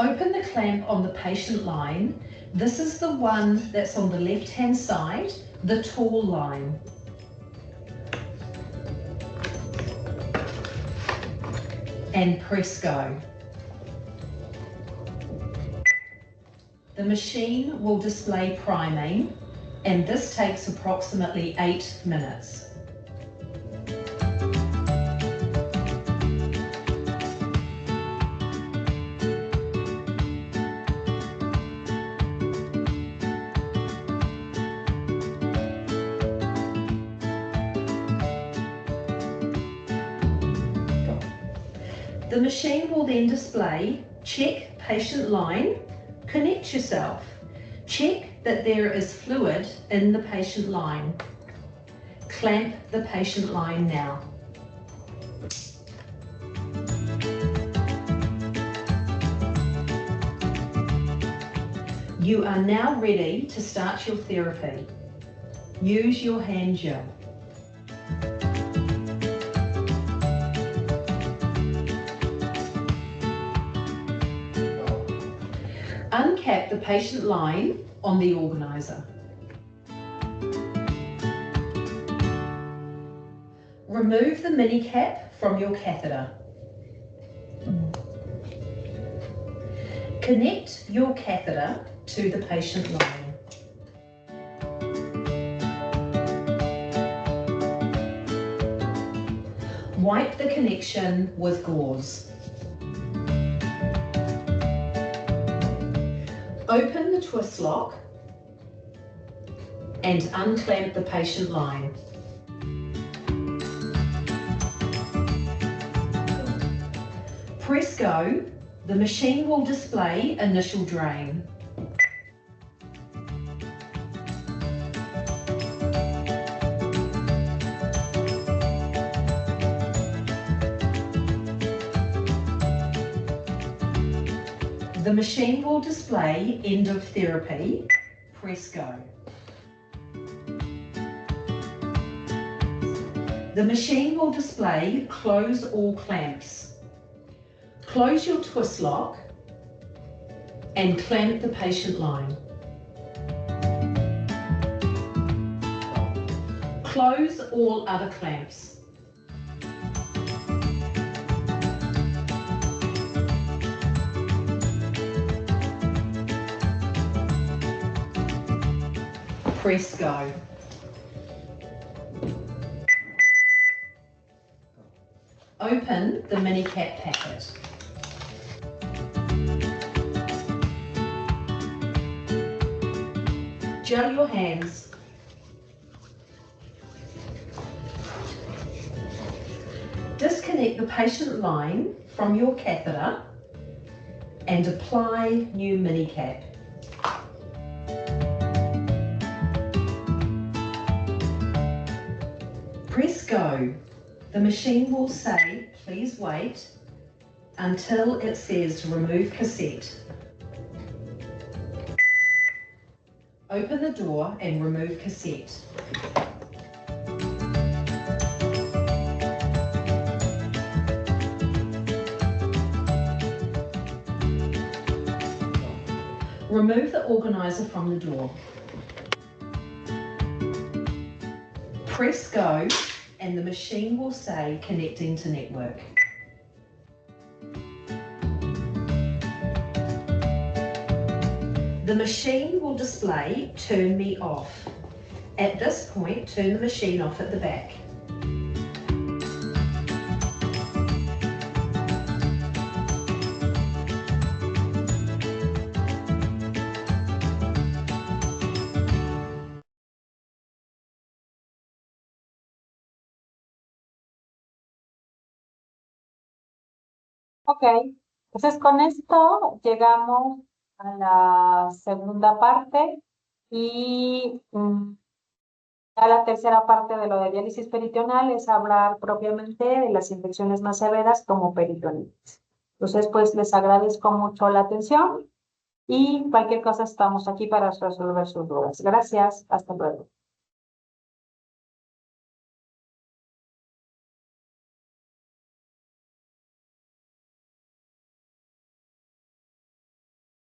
Open the clamp on the patient line. This is the one that's on the left-hand side, the tall line. And press go. The machine will display priming, and this takes approximately 8 minutes. The machine will then display, check patient line, connect yourself, check that there is fluid in the patient line. Clamp the patient line now. You are now ready to start your therapy. Use your hand gel. Uncap the patient line on the organizer. Remove the mini cap from your catheter. Connect your catheter to the patient line. Wipe the connection with gauze. Open the twist lock and unclamp the patient line. Press go. The machine will display initial drain. The machine will display end of therapy. Press go. The machine will display close all clamps. Close your twist lock and clamp the patient line. Close all other clamps. Press go. Open the mini cap packet. Gel your hands. Disconnect the patient line from your catheter and apply new mini cap. Press go. The machine will say, please wait, until it says to remove cassette. Open the door and remove cassette. Remove the organizer from the door. Press go and the machine will say connecting to network. The machine will display turn me off. At this point, turn the machine off at the back. Ok, entonces con esto llegamos a la segunda parte y a la tercera parte de lo de diálisis peritoneal es hablar propiamente de las infecciones más severas como peritonitis. Entonces, pues les agradezco mucho la atención y cualquier cosa estamos aquí para resolver sus dudas. Gracias, hasta luego.